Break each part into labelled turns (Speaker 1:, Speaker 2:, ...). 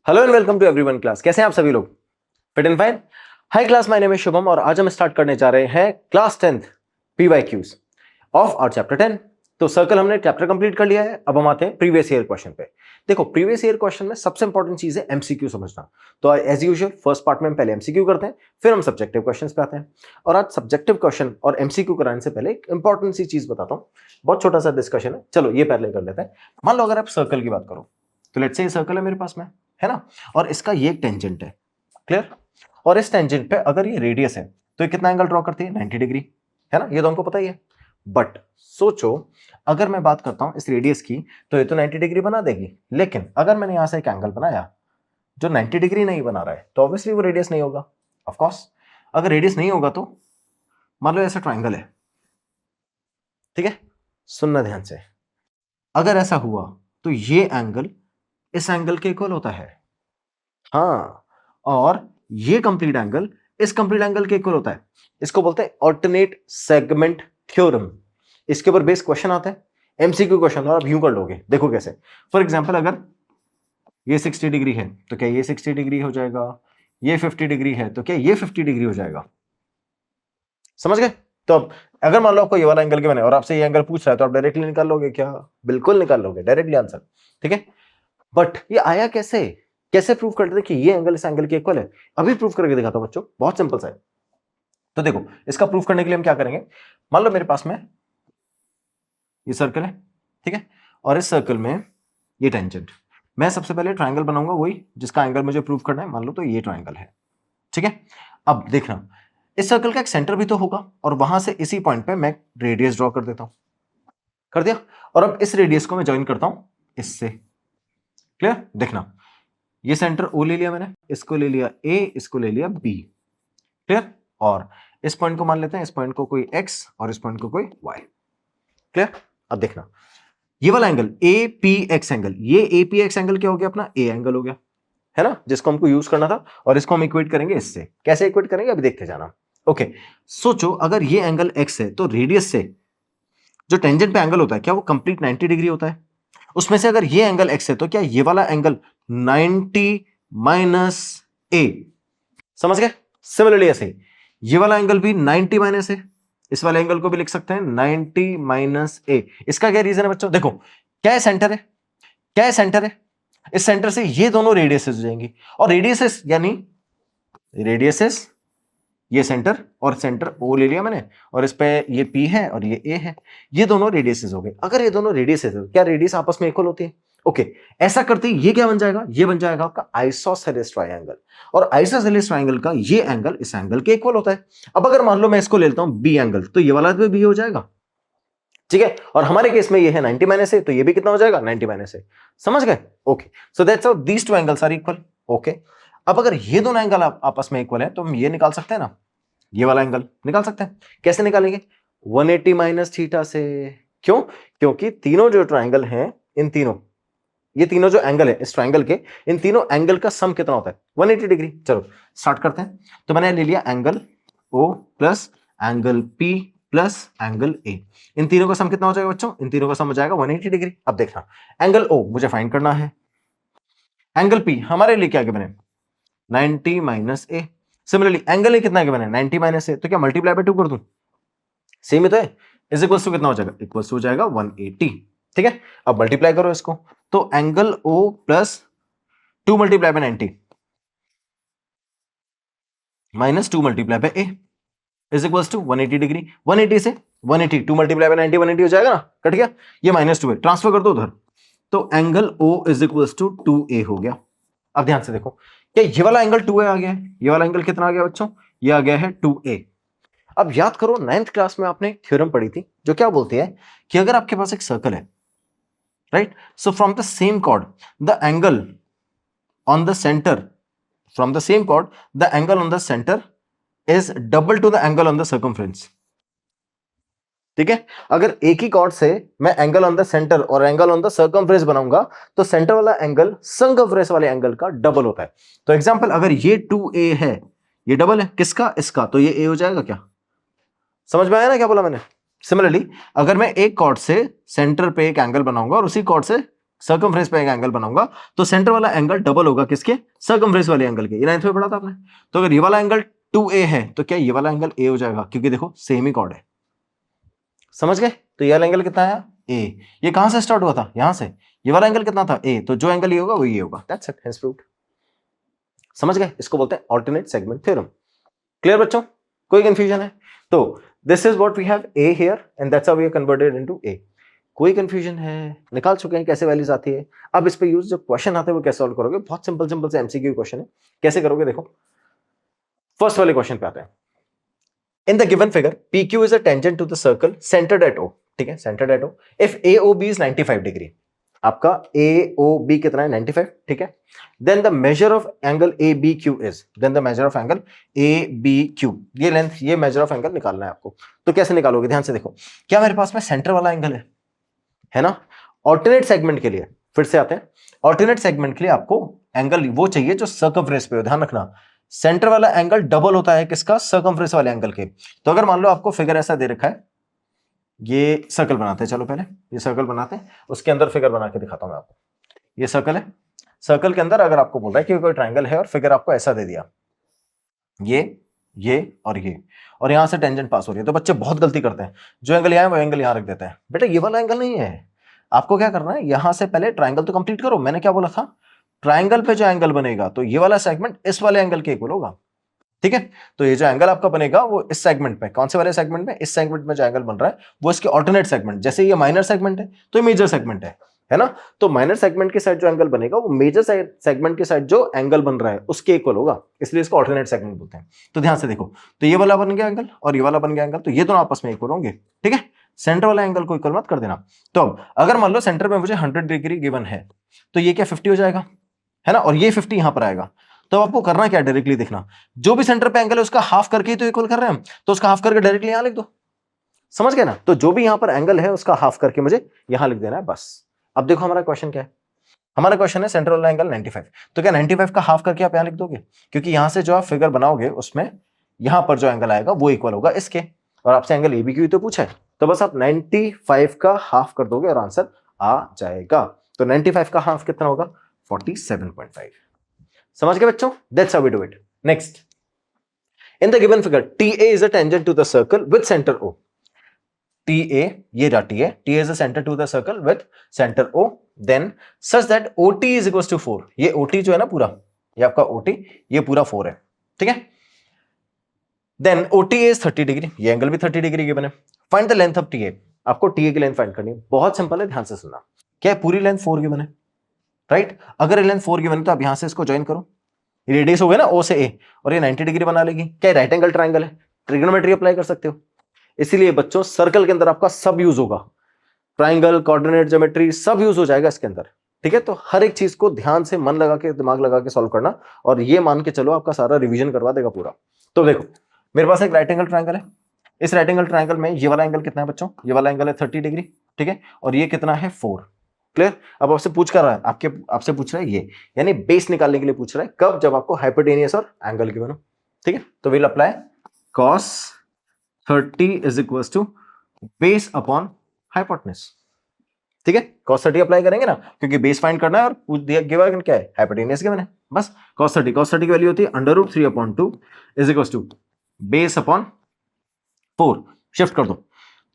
Speaker 1: Hello and welcome to everyone class. कैसे हैं आप सभी लोग? Fit and fine. Hi class, my name is Shubham और आज हम स्टार्ट करने जा रहे हैं class 10th PYQs of our chapter 10। तो सर्कल हमने चैप्टर कंप्लीट कर लिया है। अब हम आते हैं प्रीवियस ईयर क्वेश्चन पे। देखो, प्रीवियस ईयर क्वेश्चन में सबसे इंपॉर्टेंट चीज है एमसीक्यू समझना। तो एज यूजुअल फर्स्ट पार्ट में हम पहले एमसीक्यू करते हैं, फिर हम सब्जेक्टिव क्वेश्चन पे आते हैं। और आज सब्जेक्टिव क्वेश्चन और एमसीक्यू कराने से पहले एक इंपॉर्टेंट सी चीज बताता हूँ। बहुत छोटा सा डिस्कशन है, चलो ये पहले कर लेते हैं। मान लो अगर आप सर्कल की बात करो तो लेट्स से ये सर्कल है मेरे पास में, है ना, और इसका ये एक टेंजेंट है। क्लियर? और इस टेंजेंट पे अगर ये रेडियस है तो ये कितना एंगल ड्रॉ करती है? 90 डिग्री, है ना, ये तो हमको पता ही है। बट सोचो, अगर मैं बात करता हूं इस रेडियस की तो ये तो 90 डिग्री बना देगी, लेकिन अगर मैंने यहां से एक एंगल बनाया जो 90 डिग्री नहीं बना रहा है तो ऑब्वियसली वो रेडियस नहीं होगा। ऑफ कोर्स, अगर रेडियस नहीं होगा तो मान लो ऐसा ट्राइंगल है, ठीक है, सुनना ध्यान से। अगर ऐसा हुआ तो ये एंगल इस एंगल के इक्वल होता है, हाँ, और ये कंप्लीट एंगल इस कंप्लीट एंगल के इक्वल होता है। इसको बोलते हैं ऑल्टरनेट सेगमेंट थ्योरम। इसके ऊपर बेस क्वेश्चन आता है, एमसीक्यू क्वेश्चन, और आप यूं कर लोगे। देखो कैसे। फॉर एग्जांपल, अगर ये 60 डिग्री है तो क्या ये 60 डिग्री हो जाएगा? ये 50 डिग्री है तो क्या ये 50 डिग्री हो जाएगा? समझ गए? तो अब अगर मान लो आपको ये वाला एंगल के बने और आपसे ये एंगल पूछ रहा है तो आप डायरेक्टली निकाल लोगे क्या? बिल्कुल निकाल लोगे, डायरेक्टली आंसर। ठीक है, बट ये आया कैसे? कैसे प्रूव करते थे कि ये एंगल इस एंगल के इक्वल है? अभी प्रूव करके दिखाता हूं बच्चों, बहुत सिंपल सा है। तो देखो, इसका प्रूफ करने के लिए हम क्या करेंगे। मान लो मेरे पास में ये सर्कल है, ठीक है, और इस सर्कल में ये टेंजेंट। मैं सबसे पहले ट्राइंगल बनाऊंगा, वही जिसका एंगल मुझे प्रूव करना है। मान लो तो ये ट्राइंगल है, ठीक है। अब देखना, इस सर्कल का एक सेंटर भी तो होगा, और वहां से इसी पॉइंट पे मैं रेडियस ड्रॉ कर देता हूं। कर दिया। और अब इस रेडियस को मैं ज्वाइन करता हूं इससे। क्लियर? देखना, ये सेंटर ओ ले लिया मैंने, इसको ले लिया ए, इसको ले लिया बी। क्लियर? और इस पॉइंट को मान लेते हैं, इस पॉइंट को कोई एक्स और इस पॉइंट को कोई वाई। क्लियर? अब देखना, ये वाला angle A P x angle, ये ए पी एक्स एंगल क्या हो गया? अपना ए एंगल हो गया, है ना, जिसको हमको यूज करना था। और इसको हम इक्वेट करेंगे इससे। कैसे इक्वेट करेंगे अभी देखते जाना। ओके, सोचो अगर ये एंगल एक्स है तो रेडियस से जो टेंजेंट पे एंगल होता है क्या वो कंप्लीट 90 डिग्री होता है? उसमें से अगर ये एंगल एक्स है तो क्या ये वाला एंगल 90 माइनस ए? समझ गए? सिमिलरली ऐसे ये वाला एंगल भी 90 माइनस है, इस वाले एंगल को भी लिख सकते हैं 90 माइनस ए। इसका क्या रीजन है बच्चों? देखो, क्या है सेंटर है, क्या है सेंटर है, इस सेंटर से ये दोनों रेडियसेस हो जाएंगी, और रेडियसेस यानी रेडियसेस, ये सेंटर और सेंटर ओ ले लिया मैंने, और इस पे ये पी है और ये ए है, ये दोनों रेडियसेस हो गए। अगर ये दोनों रेडियसेस है, क्या रेडियस आपस में इक्वल होती है? ओके, ऐसा करते ही ये क्या बन जाएगा? ये बन जाएगा आपका आइसोसेलेस ट्रायंगल, और आइसोसेलेस ट्रायंगल का ये एंगल इस एंगल के इक्वल होता है। अब अगर मान लो मैं इसको ले लेता हूं बी एंगल, तो ये वाला भी बी हो जाएगा, ठीक है, और हमारे केस में ये है 90 माइनस ए, तो ये भी कितना हो जाएगा? 90 माइनस ए। समझ गए? Okay, so that's how these two angles are equal. Okay, अब अगर ये दोनों एंगल आपस में इक्वल है तो हम ये निकाल सकते हैं ना, ये वाला एंगल निकाल सकते हैं। कैसे निकालेंगे? 180 माइनस थीटा से। क्यों? क्योंकि तीनों जो ट्राइंगल हैं, इन तीनों, ये तीनों जो एंगल है इस ट्राइंगल के, इन तीनों एंगल का सम कितना होता है? 180 डिग्री। चलो स्टार्ट करते हैं। तो मैंने ले लिया angle O plus angle P plus angle A. इन तीनों का सम कितना हो जाएगा बच्चों? इन तीनों का सम हो जाएगा 180 डिग्री। अब देखना, एंगल ओ मुझे फाइंड करना है, एंगल पी हमारे लिए क्या आगे बने? 90 minus A. Similarly angle A कितना आगे बने? 90 माइनस ए। तो क्या मल्टीप्लाई बाय 2 कर दूं? सेम ही तो है। इज इक्वल टू कितना हो जाएगा? इक्वल टू हो जाएगा 180। ठीक है, अब मल्टीप्लाई करो इसको, तो angle O plus 2 multiply by 90 minus 2 multiply by A is equal to 180 degree. 180 से 180, 2 मल्टीप्लाई बाय 90 180 हो जाएगा ना, कट गया। ये -2 है, ट्रांसफर कर दो उधर, तो angle O is equal to 2a हो गया। अब ध्यान से देखो, क्या ये वाला एंगल 2a आ गया है? ये वाला एंगल कितना आ गया बच्चों? ये आ गया है 2a। अब याद करो, 9th क्लास में आपने थ्योरम पढ़ी थी जो क्या बोलती है कि अगर आपके पास एक सर्कल है, right, so from the same chord the angle on the centre, from the same chord the angle on the centre is double to the angle on the circumference. ठीक है, अगर एक ही कॉर्ड से मैं एंगल ऑन द सेंटर और angle on the circumference बनाऊंगा तो सेंटर वाला एंगल सर्कमफ्रेंस वाले एंगल का डबल होता है। तो एग्जांपल, अगर ये 2a है, ये डबल है किसका? इसका, तो ये a हो जाएगा। क्या समझ में आया ना क्या बोला मैंने? सिमिलरली अगर मैं एक कॉर्ड से सेंटर पे एक एंगल बनाऊंगा और उसी कॉर्ड से सर्कमफ्रेंस पे एक एंगल बनाऊंगा तो सेंटर वाला एंगल डबल होगा किसके, सर्कमफ्रेंस वाले एंगल के। ये 9th में पढ़ा था आपने। तो अगर ये वाला एंगल 2a है तो क्या ये वाला एंगल a हो जाएगा, क्योंकि देखो सेम ही कॉर्ड है। समझ गए? तो ये वाला एंगल कितना है a। ये कहां से स्टार्ट हुआ था, यहां से। ये वाला एंगल कितना था a, तो जो एंगल ये होगा वो ये होगा। That's it, hence proved. समझ गए? इसको बोलते हैं ऑल्टरनेट सेगमेंट थ्योरम। क्लियर बच्चों? कोई कंफ्यूजन है? तो this is what we have a here and that's how we are converted into a। कोई कंफ्यूजन है? निकाल चुके हैं कैसे वैल्यूज आती है। अब इस पे यूज जो क्वेश्चन आते हैं वो कैसे सॉल्व करोगे, बहुत सिंपल सिंपल से एमसीक्यू क्वेश्चन है। कैसे करोगे देखो, फर्स्ट वाले क्वेश्चन पे आते हैं। In the given figure PQ is a tangent to the circle centred at O। ठीक है, centred at O if AOB is 95 degree. आपका AOB कितना है, 95। ठीक है, then the measure of angle ABQ is, then the measure of angle ABQ, ये length, ये measure of angle निकालना है आपको। तो कैसे निकालोगे, ध्यान से देखो। क्या मेरे पास में सेंटर वाला एंगल है ना। ऑल्टरनेट सेगमेंट के लिए फिर से आते हैं। ऑल्टरनेट सेगमेंट के लिए आपको एंगल वो चाहिए जो सर्कमफ्रेंस पे हो। ध्यान रखना, सेंटर वाला एंगल डबल होता है किसका, सर्कमफ्रेंस वाले एंगल के। तो अगर मान लो आपको फिगर ऐसा दे रखा है, ये सर्कल बनाते हैं, चलो पहले ये सर्कल बनाते हैं, उसके अंदर फिगर बना के दिखाता हूं मैं आपको। ये सर्कल है, सर्कल के अंदर अगर आपको बोल रहा है कि कोई ट्राइंगल है और फिगर आपको ऐसा दे दिया, ये और यहां से टेंजेंट पास हो रही है, तो बच्चे बहुत गलती करते हैं, जो एंगल यहां है वो एंगल यहां रख देते हैं। बेटा ये वाला एंगल नहीं है, आपको क्या करना है, यहां से पहले ट्राइंगल तो कंप्लीट करो। मैंने क्या बोला था, ट्राइंगल पे जो एंगल बनेगा तो ये वाला सेगमेंट इस वाले एंगल के इक्वल होगा। ठीक है, तो ये जो एंगल आपका बनेगा वो इस सेगमेंट में, कौन से वाले सेगमेंट में, इस सेगमेंट में जो एंगल बन रहा है वो इसके ऑल्टरनेट सेगमेंट, जैसे ये माइनर सेगमेंट है तो ये मेजर सेगमेंट है ना। तो माइनर सेगमेंट के साइड जो एंगल बनेगा वो मेजर सेगमेंट के साइड जो एंगल बन रहा है उसके इक्वल होगा, इसलिए इसको ऑल्टरनेट सेगमेंट बोलते हैं। तो ध्यान से देखो, तो ये वाला बन गया एंगल और ये वाला बन गया एंगल, तो ये दोनों आपस में इक्वल होंगे। ठीक है, सेंटर वाला एंगल को इक्वल मत कर देना। तो अब अगर मान लो सेंटर में मुझे 100 डिग्री गिवन है तो ये क्या 50 हो जाएगा, है ना, और ये 50 यहां पर आएगा। तो आपको करना क्या, डायरेक्टली देखना, जो भी सेंटर पे एंगल है उसका हाफ करके ही तो इक्वल कर रहे हैं हम, तो उसका हाफ करके डायरेक्टली यहां लिख दो। समझ गए ना, तो जो भी यहां पर एंगल है उसका हाफ करके मुझे यहां लिख देना है बस। अब देखो हमारा क्वेश्चन क्या है, हमारा क्वेश्चन है सेंटर वाला एंगल 95, तो क्या 95 का हाफ करके आप यहां लिख दोगे, क्योंकि यहां से जो आप फिगर बनाओगे उसमें यहां पर जो एंगल आएगा वो इक्वल होगा इसके, और आपसे एंगल ABQ तो पूछा है, तो बस आप 95 का हाफ कर दोगे और आंसर आ जाएगा। तो 95 का हाफ कितना होगा, 47.5। समझ गए बच्चों, that's how we do it. Next, in the given figure TA is a tangent to the circle with centre O। TA, ये रहा TA is a center to the circle with center O, then such that OT is equals to 4। ये OT जो है ना पूरा, ये आपका OT, ये पूरा 4 है। ठीक है, then OT is 30 डिग्री, ये एंगल भी 30 डिग्री गिवन है। Find the length of TA, आपको TA की लेंथ फाइंड करनी है, बहुत सिंपल है, ध्यान से सुनना। क्या है, पूरी लेंथ 4 गिवन है, राइट। अगर ये लेंथ 4 गिवन है तो आप यहां से इसको ज्वाइन करो, रेडियस हो गया ना O से A, और ये 90 डिग्री बना लेगी। क्या राइट एंगल ट्राइंगल है, ट्रिग्नोमेट्री अप्लाई कर सकते हो। इसीलिए बच्चों सर्कल के अंदर आपका सब यूज होगा, ट्राइंगल, कोऑर्डिनेट ज्योमेट्री सब यूज हो जाएगा इसके अंदर। ठीक है, तो हर एक चीज को ध्यान से मन लगा के, दिमाग लगा के सॉल्व करना, और ये मान के चलो आपका सारा रिवीजन करवा देगा पूरा। तो देखो मेरे पास एक राइट एंगल ट्राइंगल है, इस राइट एंगल ट्राइंगल में ये वाला एंगल कितना है बच्चों, ये वाला एंगल है 30 डिग्री। ठीक है, और ये कितना है 4। क्लियर। अब आपसे पूछ कर रहा है, आपसे पूछ रहा है ये, यानी बेस निकालने के लिए पूछ रहा है, कब, जब आपको हाइपोटेनियस और एंगल गिवन हो। ठीक है, तो will apply cos 30 is equal to base upon hypotenuse. ठीक है, cos 30 अप्लाई करेंगे ना, क्योंकि बेस फाइंड करना है और पूछ दिया गिवन क्या है, हाइपोटेनस गिवन है। बस cos 30 की वैल्यू होती है √3/2 is equal to base upon 4, shift कर दो,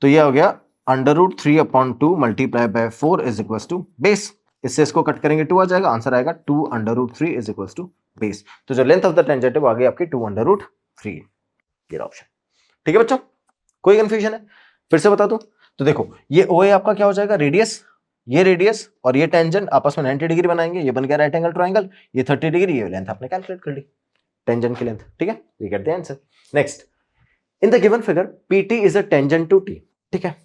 Speaker 1: तो ये हो गया √3/2 multiply by 4 is equal to base. इससे इसको कट करेंगे 2 आ जाएगा, आंसर आएगा 2√3 इज इक्वल टू बेस। तो जो लेंथ ऑफ द टेंजेंट है वो आ गई आपकी 2√3, ये ऑप्शन। ठीक है बच्चों, कोई कंफ्यूजन है, फिर से बता दूं, तो देखो ये OA आपका क्या हो जाएगा, रेडियस, ये रेडियस और ये टेंजेंट आपस में 90 डिग्री बनाएंगे, ये बन गया राइट एंगल ट्राइंगल, ये 30 डिग्री, ये लेंथ आपने कैलकुलेट कर ली, टेंजेंट की लेंथ। ठीक है, we get the answer. Next, in the given figure PT is a tangent to T। ठीक है,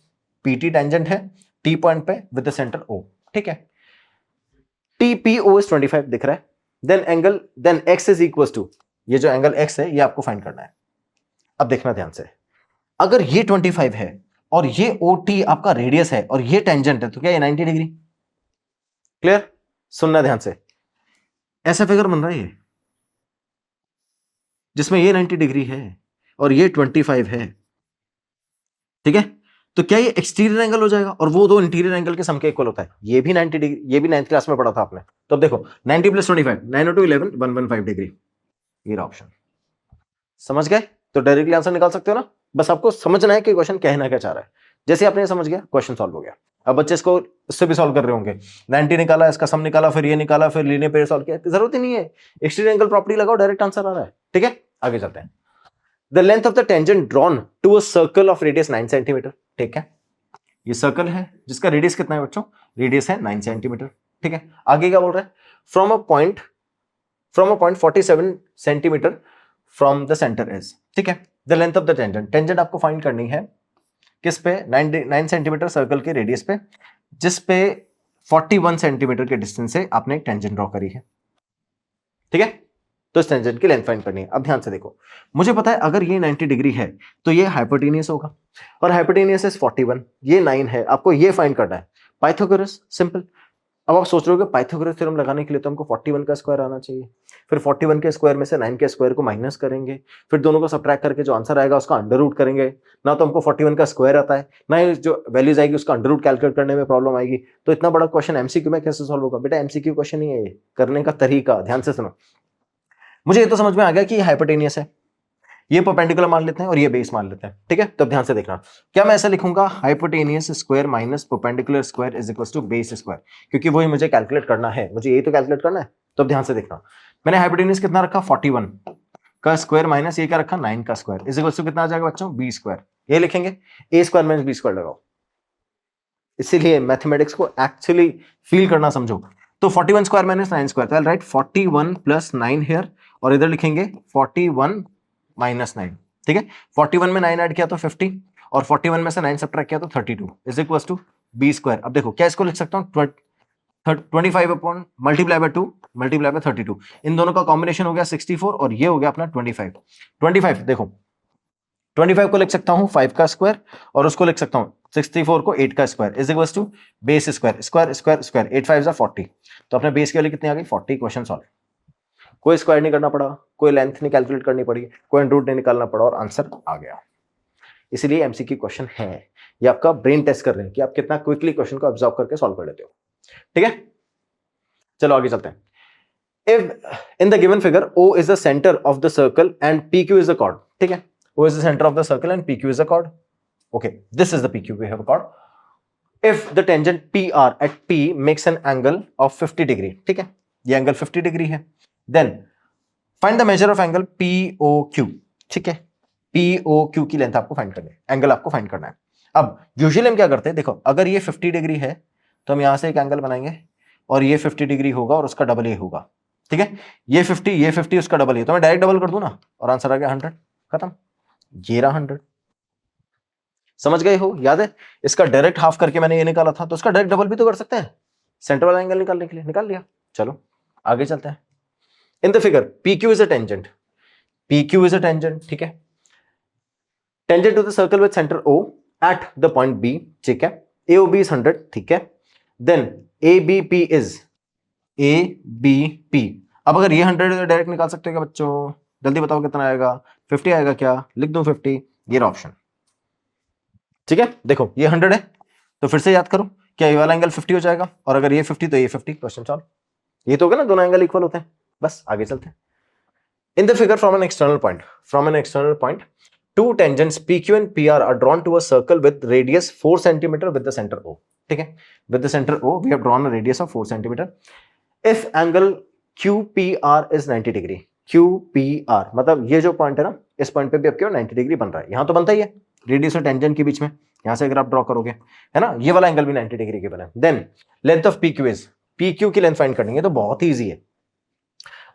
Speaker 1: PT टेंजेंट है T पॉइंट पे विद द सेंटर O। ठीक है, TPO इज 25 दिख रहा है, then X is equal to, ये जो एंगल X है ये आपको फाइंड करना है। अब देखना ध्यान से, अगर ये 25 है और ये OT आपका रेडियस है और ये टेंजेंट है, तो क्या ये 90 डिग्री। क्लियर, सुनना ध्यान से, ऐसा फिगर बन रहा है ये, जिसमें ये 90 डिग्री है और ये 25 है। ठीक है, तो क्या ये एक्सटीरियर एंगल हो जाएगा और वो दो इंटीरियर एंगल के सम के इक्वल होता है। ये भी 90 डिग्री, ये भी 9th क्लास में पढ़ा था आपने। तो अब देखो 90 + 25 9 और 2 11 115 डिग्री, ये रहा ऑप्शन। समझ गए? तो डायरेक्टली आंसर निकाल सकते हो ना। बस आपको समझना है कि क्वेश्चन कहना क्या चाह रहा है। जैसे आपने समझ गया, क्वेश्चन सॉल्व हो गया। अब बच्चे इसको इससे भी सॉल्व कर रहे होंगे, 90 निकाला, इसका सम निकाला, फिर ये निकाला, फिर लीनियर पेयर सॉल्व किया, जरूरत ही नहीं है। एक्सटीरियर एंगल प्रॉपर्टी लगाओ, डायरेक्ट आंसर आ रहा है। ठीक है, आगे चलते हैं। The length of the tangent drawn to a circle of radius 9 centimetre. ठीक है, ये सर्कल है जिसका रेडियस कितना है बच्चों? रेडियस है 9 सेंटीमीटर। ठीक है, आगे क्या बोल रहा है? From a point 47 centimetre from the centre is. ठीक है, the length of the tangent, tangent आपको फाइंड करनी है किस पे? 9 सेंटीमीटर सर्कल के रेडियस पे, जिस पे 41 सेंटीमीटर के डिस्टेंस से आपने एक टेंजेंट ड्रॉ करी है। ठीक है, तो इस टेंजेंट की लेंथ फाइंड करनी है। अब ध्यान से देखो, मुझे पता है अगर ये 90 डिग्री है तो ये हाइपोटेनियस होगा, और हाइपोटेनियस इज 41, ये 9 है, आपको ये फाइंड करना है। Pythagoras, simple. अब आप सोच रहे हो कि पाइथागोरस थ्योरम लगाने के लिए तो हमको 41 का स्क्वायर आना चाहिए, फिर 41 के स्क्वायर में से 9 के स्क्वायर को माइनस करेंगे, फिर दोनों को सबट्रैक्ट करके जो आंसर आएगा उसका अंडर रूट करेंगे। ना तो हमको 41 का स्क्वायर आता है, ना ही जो वैल्यूज आएगी उसका अंडर रूट कैलकुलेट करने में प्रॉब्लम आएगी। तो इतना बड़ा क्वेश्चन एमसीक्यू में कैसे सॉल्व होगा? बेटा एमसीक्यू क्वेश्चन ही है ये, करने का तरीका ध्यान से सुनो। मुझे ये तो समझ में आ गया कि ये हाइपोटेनियस है, ये परपेंडिकुलर मान लेते हैं और ये बेस मान लेते हैं। ठीक है, तो ध्यान से देखना, क्या मैं ऐसा लिखूंगा hypotenuse square minus perpendicular square is equal to base square, क्योंकि वही मुझे कैलकुलेट करना है, मुझे यही तो कैलकुलेट करना है। तो ध्यान से देखना, मैंने हाइपोटेनियस कितना रखा? 41 का स्क्वायर माइनस ये क्या रखा? 9 का स्क्वायर इज इक्वल टू कितना आ जाएगा बच्चों? B square. ये लिखेंगे A square minus B square लगाओ, इसीलिए मैथमेटिक्स को एक्चुअली फील करना समझो। तो 41 स्क्वायर माइनस 9 स्क्वायर, तो राइट 41 + 9 हियर, और इधर लिखेंगे 41 - 9। ठीक है, 41 में 9 ऐड किया तो 50, और 41 में से 9 सब्ट्रैक्ट किया तो 32 is equal to B square. अब देखो क्या इसको लिख सकता हूँ? 25 upon multiply by 2 multiply by 32, इन दोनों का कॉम्बिनेशन हो गया 64, और ये हो गया अपना 25। देखो 25 को लिख सकता हूं 5 का स्क्वायर, और उसको लिख सकता हूं 64 को 8 का square is equal to base square, square square square, 8 5 जा 40। तो अपने बेस की वैल्यू कितनी आ गई? 40। Question solve. कोई स्क्वायर नहीं करना पड़ा, कोई लेंथ नहीं कैलकुलेट करनी पड़ी, कोई रूट नहीं निकालना पड़ा, और आंसर आ गया। इसीलिए एमसीक्यू क्वेश्चन है, ये आपका ब्रेन टेस्ट कर रहे हैं कि आप कितना क्विकली क्वेश्चन को ऑब्जर्व करके सॉल्व कर लेते हो। ठीक है, चलो आगे चलते हैं। If in the given figure O is the center of the circle and PQ is the chord, ठीक है, O is the center of the circle and PQ is the chord. Okay, this is the PQ we have a chord. If the tangent PR at P makes an angle of 50 degree, ठीक है, ये angle 50 degree है, then find the measure of angle POQ, ठीक है, POQ की length आपको find करनी है, एंगल आपको फाइंड करना है। अब यूजुअली हम क्या करते हैं, देखो अगर ये 50 डिग्री है तो हम यहां से एक एंगल बनाएंगे, और ये 50 डिग्री होगा और उसका डबल ये होगा। ठीक है, ये 50 उसका डबल है, तो मैं डायरेक्ट डबल कर दूं ना, और आंसर आ गया 100, खत्म। ये रहा 100। समझ गए हो? याद है, इसका डायरेक्ट हाफ करके मैंने ये निकाला था, तो इसका डायरेक्ट डबल भी तो कर सकते हैं, सेंटर वाला एंगल निकालने के लिए। निकाल लिया, चलो आगे चलते हैं। In the figure PQ is a tangent, PQ is a tangent, ठीक है, tangent to the circle with centre O at the point B, ठीक है, AOB इज 100, ठीक है, देन ABP इज ABP। अब अगर ये 100 डायरेक्ट निकाल सकते हो क्या बच्चों? जल्दी बताओ कितना आएगा? 50 आएगा क्या? लिख दो 50, ये रहा ऑप्शन। ठीक है, देखो ये 100 है, तो फिर से याद करो, क्या ये वाला एंगल 50 हो जाएगा, और अगर ये 50 तो ये 50। Question solve. ये तो होगा ना, दोनों एंगल इक्वल होते हैं। बस आगे चलते हैं। In the figure from an external point two tangents PQ and PR are drawn to a circle with radius 4 centimetre with the centre O, ठीक है, with the centre O we have drawn a radius of 4 centimetre. If angle QPR is 90 degree, QPR मतलब ये जो point है ना, इस point पे भी अब क्यों 90 डिग्री बन रहा है, यहां तो बनता ही है रेडियस और टेंजेंट के बीच में, यहां से अगर आप ड्रॉ करोगे, है ना, ये वाला एंगल भी 90 डिग्री के बना है। Then length of PQ is, PQ की लेंथ फाइंड करनी है, तो बहुत ही ईजी है।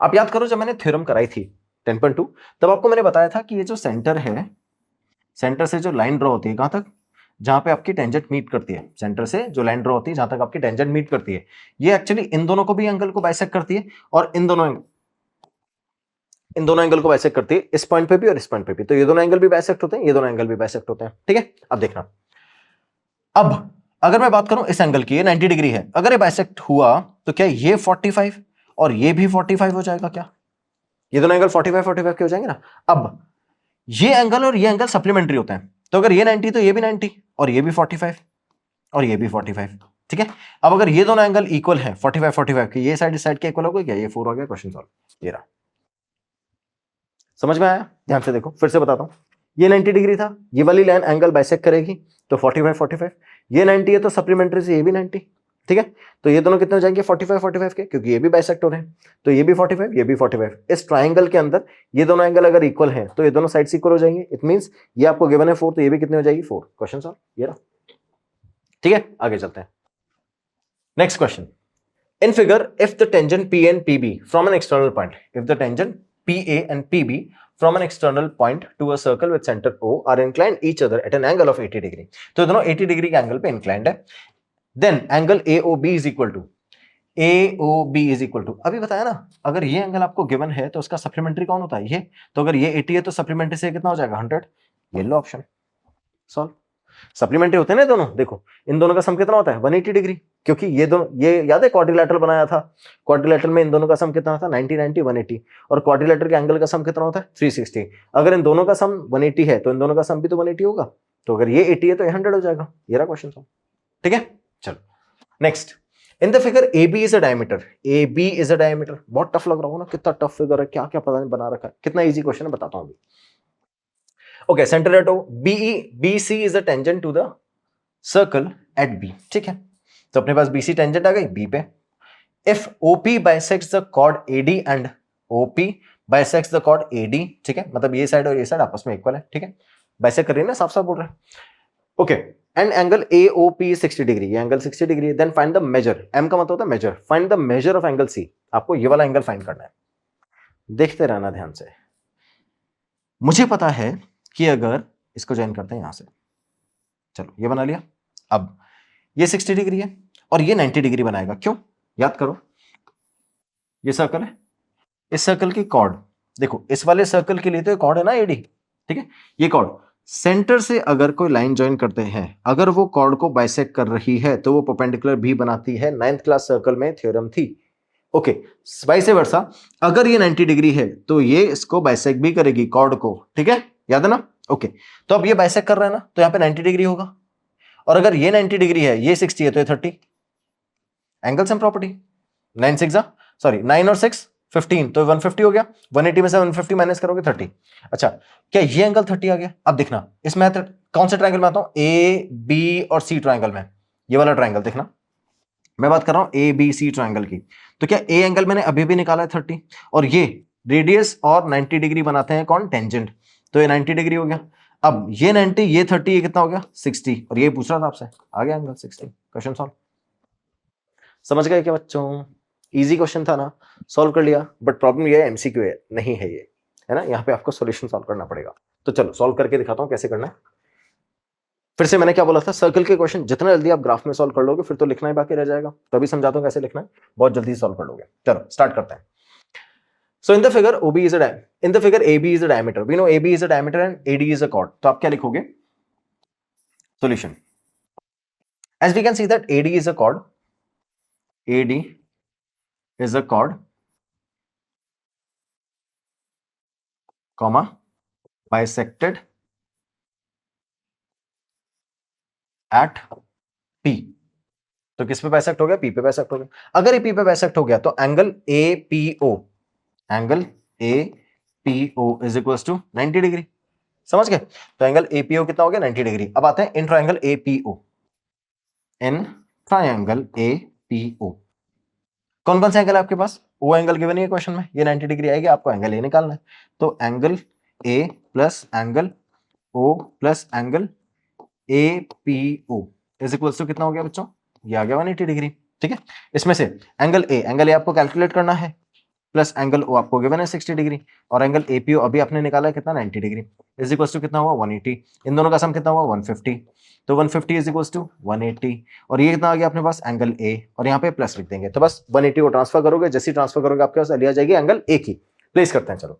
Speaker 1: आप याद करो जब मैंने थ्योरम कराई थी 10.2, तब आपको मैंने बताया था कि ये जो सेंटर है, सेंटर से जो लाइन ड्रॉ होती है कहां तक, जहां पे आपकी टेंजेंट मीट करती है, सेंटर से जो लाइन ड्रॉ होती है जहां तक आपकी टेंजेंट मीट करती है, ये एक्चुअली इन दोनों को भी एंगल को बाइसेक्ट करती है, और इन दोनों एंगल को बाइसेक्ट करती है, इस पॉइंट पे भी और इस पॉइंट पे भी। तो ये दोनों एंगल भी बाइसेक्ट होते हैं, ये दोनों एंगल भी बाइसेक्ट होते हैं। ठीक है, अब देखना, अब अगर मैं बात करूं इस एंगल की, ये 90 डिग्री है, अगर ये बाइसेक्ट हुआ तो क्या ये 45 और ये भी 45 हो जाएगा क्या? ये दोनों एंगल 45 के हो जाएंगे ना। अब ये एंगल और ये एंगल सप्लीमेंट्री होते हैं, तो अगर ये 90 तो ये भी 90, और ये भी 45 और ये भी 45, ठीक है। अब अगर ये दोनों एंगल इक्वल है 45 45 के, ये साइड इस साइड के इक्वल हो गए क्या, ये 4 हो गया, क्वेश्चन सॉल्व। ये रहा, समझ में आया? ध्यान से देखो, फिर से बताता हूं। ये 90 डिग्री था, ये वाली लाइन एंगल बाइसेक्ट करेगी तो 45 45, ये 90 है तो सप्लीमेंट्री से ये भी 90, ठीक है। तो ये दोनों कितने हो जाएंगे 45 45 के, क्योंकि ये भी बाइसेक्ट हो रहे हैं, तो ये भी 45 ये भी 45। इस ट्राइंगल के अंदर ये दोनों एंगल अगर इक्वल हैं तो ये दोनों साइड्स इक्वल हो जाएंगे। इट मींस ये आपको गिवन है 4, तो ये भी कितने हो जाएगी 4। क्वेश्चन सॉल्व, ये रहा, ठीक है। आगे चलते हैं, next question. In figure, if the tangent P and PB from an external point, if the tangent PA and PB from an external point to a circle with center O are inclined each other at an angle of 80 degree, तो दोनों 80 degree के angle पे inclined है, then angle AOB is equal to, AOB is equal to, अभी बताया ना, अगर ये एंगल आपको गिवन है तो उसका सप्लीमेंट्री कौन होता है, ये। तो अगर ये 80 है तो सप्लीमेंट्री से कितना हो जाएगा 100, ये लो ऑप्शन सॉल्व। सप्लीमेंट्री होते हैं ना दोनों, देखो इन दोनों का सम कितना होता है 180 डिग्री, क्योंकि ये दोनों, ये याद है क्वाड्रिलेटरल बनाया था, क्वाड्रिलेटरल में इन दोनों का सम कितना था 90 90 180, और क्वाड्रिलेटरल के एंगल का सम कितना होता है 360। अगर इन दोनों का सम 180 है तो इन दोनों का सम भी तो 180 होगा, तो अगर ये 80 है तो ये 100 हो जाएगा। ये रहा क्वेश्चन सॉल्व, ठीक है। चलो next, in the figure A B is a diameter, A B is a diameter, बहुत टफ लग रहा होगा ना, कितना टफ फिगर है, क्या क्या पता नहीं बना रखा है, कितना इजी क्वेश्चन है बताता हूं अभी। Okay, centre at O, B C is a tangent to the circle at B, ठीक है। तो अपने पास BC टेंजेंट आ गई बी पे। If OP bisects the chord AD and OP bisects the chord AD, ठीक है, मतलब ये साइड और ये साइड आपस में इक्वल है, ठीक है, बाइसेक्ट कर रही है ना, साफ साफ बोल रहे हैं। Okay, and angle AOP 60 degree, ये एंगल 60 डिग्री है। Then find the measure, M का मतलब होता है measure, find the measure of angle C, आपको ये वाला एंगल फाइंड करना है। देखते रहना ध्यान से, मुझे पता है कि अगर इसको ज्वाइन करते हैं यहां से, चलो ये बना लिया। अब ये 60 डिग्री है और ये 90 डिग्री बनाएगा, क्यों, याद करो, ये सर्कल है, इस सर्कल की कॉर्ड देखो, इस वाले सर्कल के लिए तो ये कॉर्ड है ना AD, ठीक है। ये कॉर्ड सेंटर से अगर कोई लाइन ज्वाइन करते हैं, अगर वो कॉर्ड को बाइसेक्ट कर रही है तो वो परपेंडिकुलर भी बनाती है, 9th क्लास सर्कल में थ्योरम थी। ओके, वाइस वर्सा, अगर ये 90 डिग्री है तो ये इसको बाइसेक्ट भी करेगी कॉर्ड को, ठीक है, याद है ना। ओके, तो अब ये बाइसेक्ट कर रहा है ना, तो यहाँ पे 90 डिग्री होगा, और अगर ये 90 डिग्री है, ये 60 है, तो ये 30, एंगल सम प्रॉपर्टी, 9 और 6 15, तो 150 हो गया, 180 में से 150 माइनस करोगे 30। अच्छा, क्या ये एंगल 30 आ गया? अब देखना, इसमें कौन से ट्राइंगल में आता हूं, ए बी और सी ट्राइंगल में, ये वाला ट्राइंगल देखना, मैं बात कर रहा हूं ABC ट्राइंगल की। तो क्या ए एंगल मैंने अभी भी निकाला है 30, और ये रेडियस और 90 डिग्री बनाते हैं कौन, टेंजेंट, तो ये 90 डिग्री हो गया। अब ये 90, ये 30, ये कितना हो गया 60, और ये पूछ रहा था आपसे, आ गया एंगल 60। क्वेश्चन सॉल्व, समझ गए क्या बच्चों? इजी क्वेश्चन था ना, सॉल्व कर लिया। बट प्रॉब्लम ये है MCQ है, नहीं है ये, है ना, यहाँ पे आपको सॉल्यूशन सॉल्व करना पड़ेगा। तो चलो सॉल्व करके दिखाता हूँ कैसे करना है। फिर से मैंने क्या बोला था, सर्कल के क्वेश्चन जितना जल्दी आप ग्राफ में सॉल्व कर लोगे फिर तो लिखना ही बाकी रह जाएगा, तो अभी समझाता हूँ कैसे लिखना है, बहुत जल्दी सॉल्व कर लोगे। चलो स्टार्ट करते हैं। So in the figure OB is a in the figure AB is a diameter. We know AB is a diameter and AD is a chord. तो आप क्या लिखोगे? Solution. As we can see that AD is a chord. AD is a chord, comma bisected at P. तो किस पे bisect हो गया? P पे बाइसेक्ट हो गया। अगर ये P पे बाइसेक्ट हो गया तो angle APO, angle APO is equal to 90 degree, समझ गए? तो एंगल APO कितना हो गया 90 डिग्री। अब आते हैं in triangle APO, in triangle APO कौन कौन सा एंगल है आपके पास? वो एंगल गिवन है क्वेश्चन में, ये 90 डिग्री आएगी, आपको एंगल ए निकालना है। तो angle A plus angle O plus angle APO is equal to कितना हो गया बच्चों? ये आ गया 180 डिग्री, ठीक है। इसमें से एंगल ए आपको कैलकुलेट करना है, प्लस एंगल ओ आपको गिवन है 60 डिग्री, और एंगल APO अभी आपने निकाला है कितना 90 डिग्री, इज इक्वल टू कितना हुआ 180। इन दोनों का सम कितना हुआ 150, तो 150 इज इक्वल टू 180, और ये कितना आ गया अपने पास एंगल ए, और यहाँ पे प्लस लिख देंगे। तो बस 180 को ट्रांसफर करोगे, जैसे ट्रांसफर करोगे आपके पास आ जाएगी एंगल ए की, प्लेस करते हैं। चलो,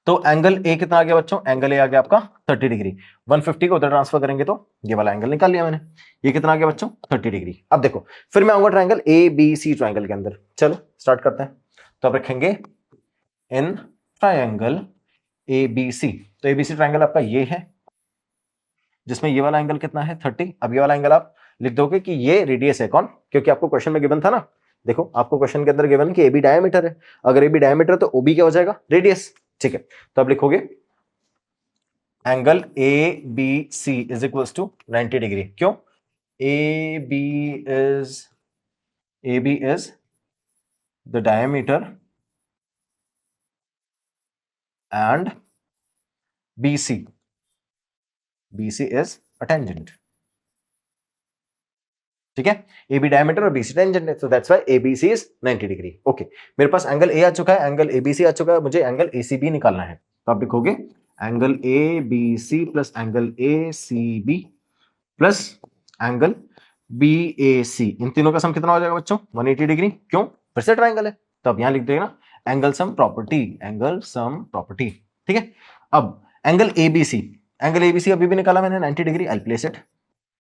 Speaker 1: तो एंगल ए कितना आ गया बच्चों? एंगल ए आ गया आपका 30 डिग्री। 150 को उधर ट्रांसफर करेंगे तो ये वाला एंगल निकाल लिया मैंने, ये कितना आ गया बच्चों 30 डिग्री। अब देखो फिर मैं आऊंगा ट्राइंगल ABC ट्राइंगल के अंदर, चलो स्टार्ट करते हैं। तो आप रखेंगे इन ट्राइंगल ABC, तो ABC ट्राइंगल आपका ये है, जिसमें ये वाला एंगल कितना है 30। अब ये वाला एंगल आप लिख दोगे कि ये रेडियस है कौन, क्योंकि आपको क्वेश्चन में गिवन था ना, देखो आपको क्वेश्चन के अंदर गिवन कि ए बी डायमीटर है, अगर ए बी डायमीटर तो ओ बी क्या हो जाएगा, रेडियस। ठीक है, तो आप लिखोगे angle A B C is equal to 90 degree. क्यों? A B is the diameter and BC is a tangent। ठीक है, ए बी डायमीटर और बीसी टेंजेंट है, तो that's why ABC is 90 degree. Okay, मेरे पास एंगल ए आ चुका है, एंगल एबीसी आ चुका है, मुझे एंगल एसीबी निकालना है। तो आप लिखोगे angle A B C plus angle A C B plus angle B A C, इन तीनों का सम कितना हो जाएगा बच्चों, 180 डिग्री। क्यों? फिर से ट्राइंगल है, तो अब यहां लिख देना एंगल सम प्रॉपर्टी। ठीक है, अब एंगल एबीसी अभी भी निकाला मैंने 90 degree, I place it,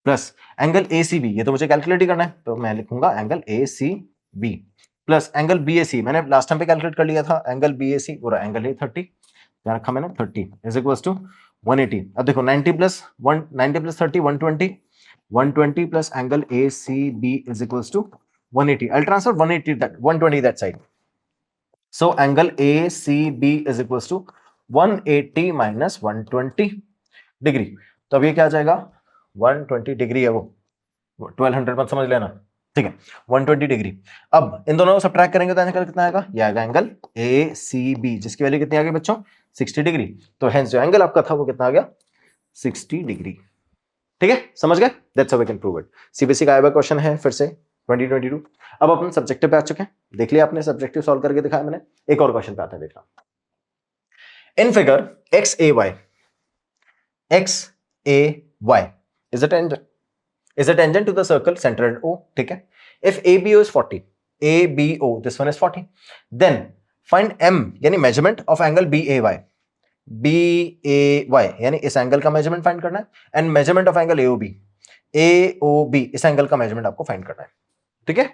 Speaker 1: plus angle ACB, ये तो मुझे कैलकुलेट ही करना है, तो मैं लिखूंगा angle ACB plus angle BAC, मैंने लास्ट टाइम पे कैलकुलेट कर लिया था, एंगल बीएसी पूरा एंगल है 30, क्या रखा मैंने 30 इज इक्वल टू 180। अब देखो 90 plus 30 120 plus angle ACB is equal to 180। I transfer 120 that side, so angle ACB is equal to 180 minus 120 degree. तो अब ये क्या आ जाएगा, 120 डिग्री है वो, 1200 मत समझ लेना। ठीक है, 120 डिग्री। अब इन दोनों को सब्ट्रैक्ट करेंगे तो एंगल कितना आएगा, ये आएगा एंगल ए सी बी, जिसकी वैल्यू कितनी आ गई बच्चों, 60 डिग्री। तो हेंस जो एंगल आपका था वो कितना आ गया, 60 डिग्री। ठीक है, समझ गए, that's how we can prove it. CBSE का आया हुआ क्वेश्चन है फिर से 2022। अब अपन सब्जेक्टिव पे आ चुके हैं, देख लिया आपने, सब्जेक्टिव सॉल्व करके दिखाया मैंने। एक और क्वेश्चन पे आते हैं, देखना। In figure X A Y is a tangent to the circle centered O, ठीक है। If ABO is 40, ABO this one is 40, then find M यानी measurement of angle BAY यानी इस एंगल का मेजरमेंट फाइंड करना है, and measurement of angle AOB इस angle का मेजरमेंट आपको फाइंड करना है। ठीक है,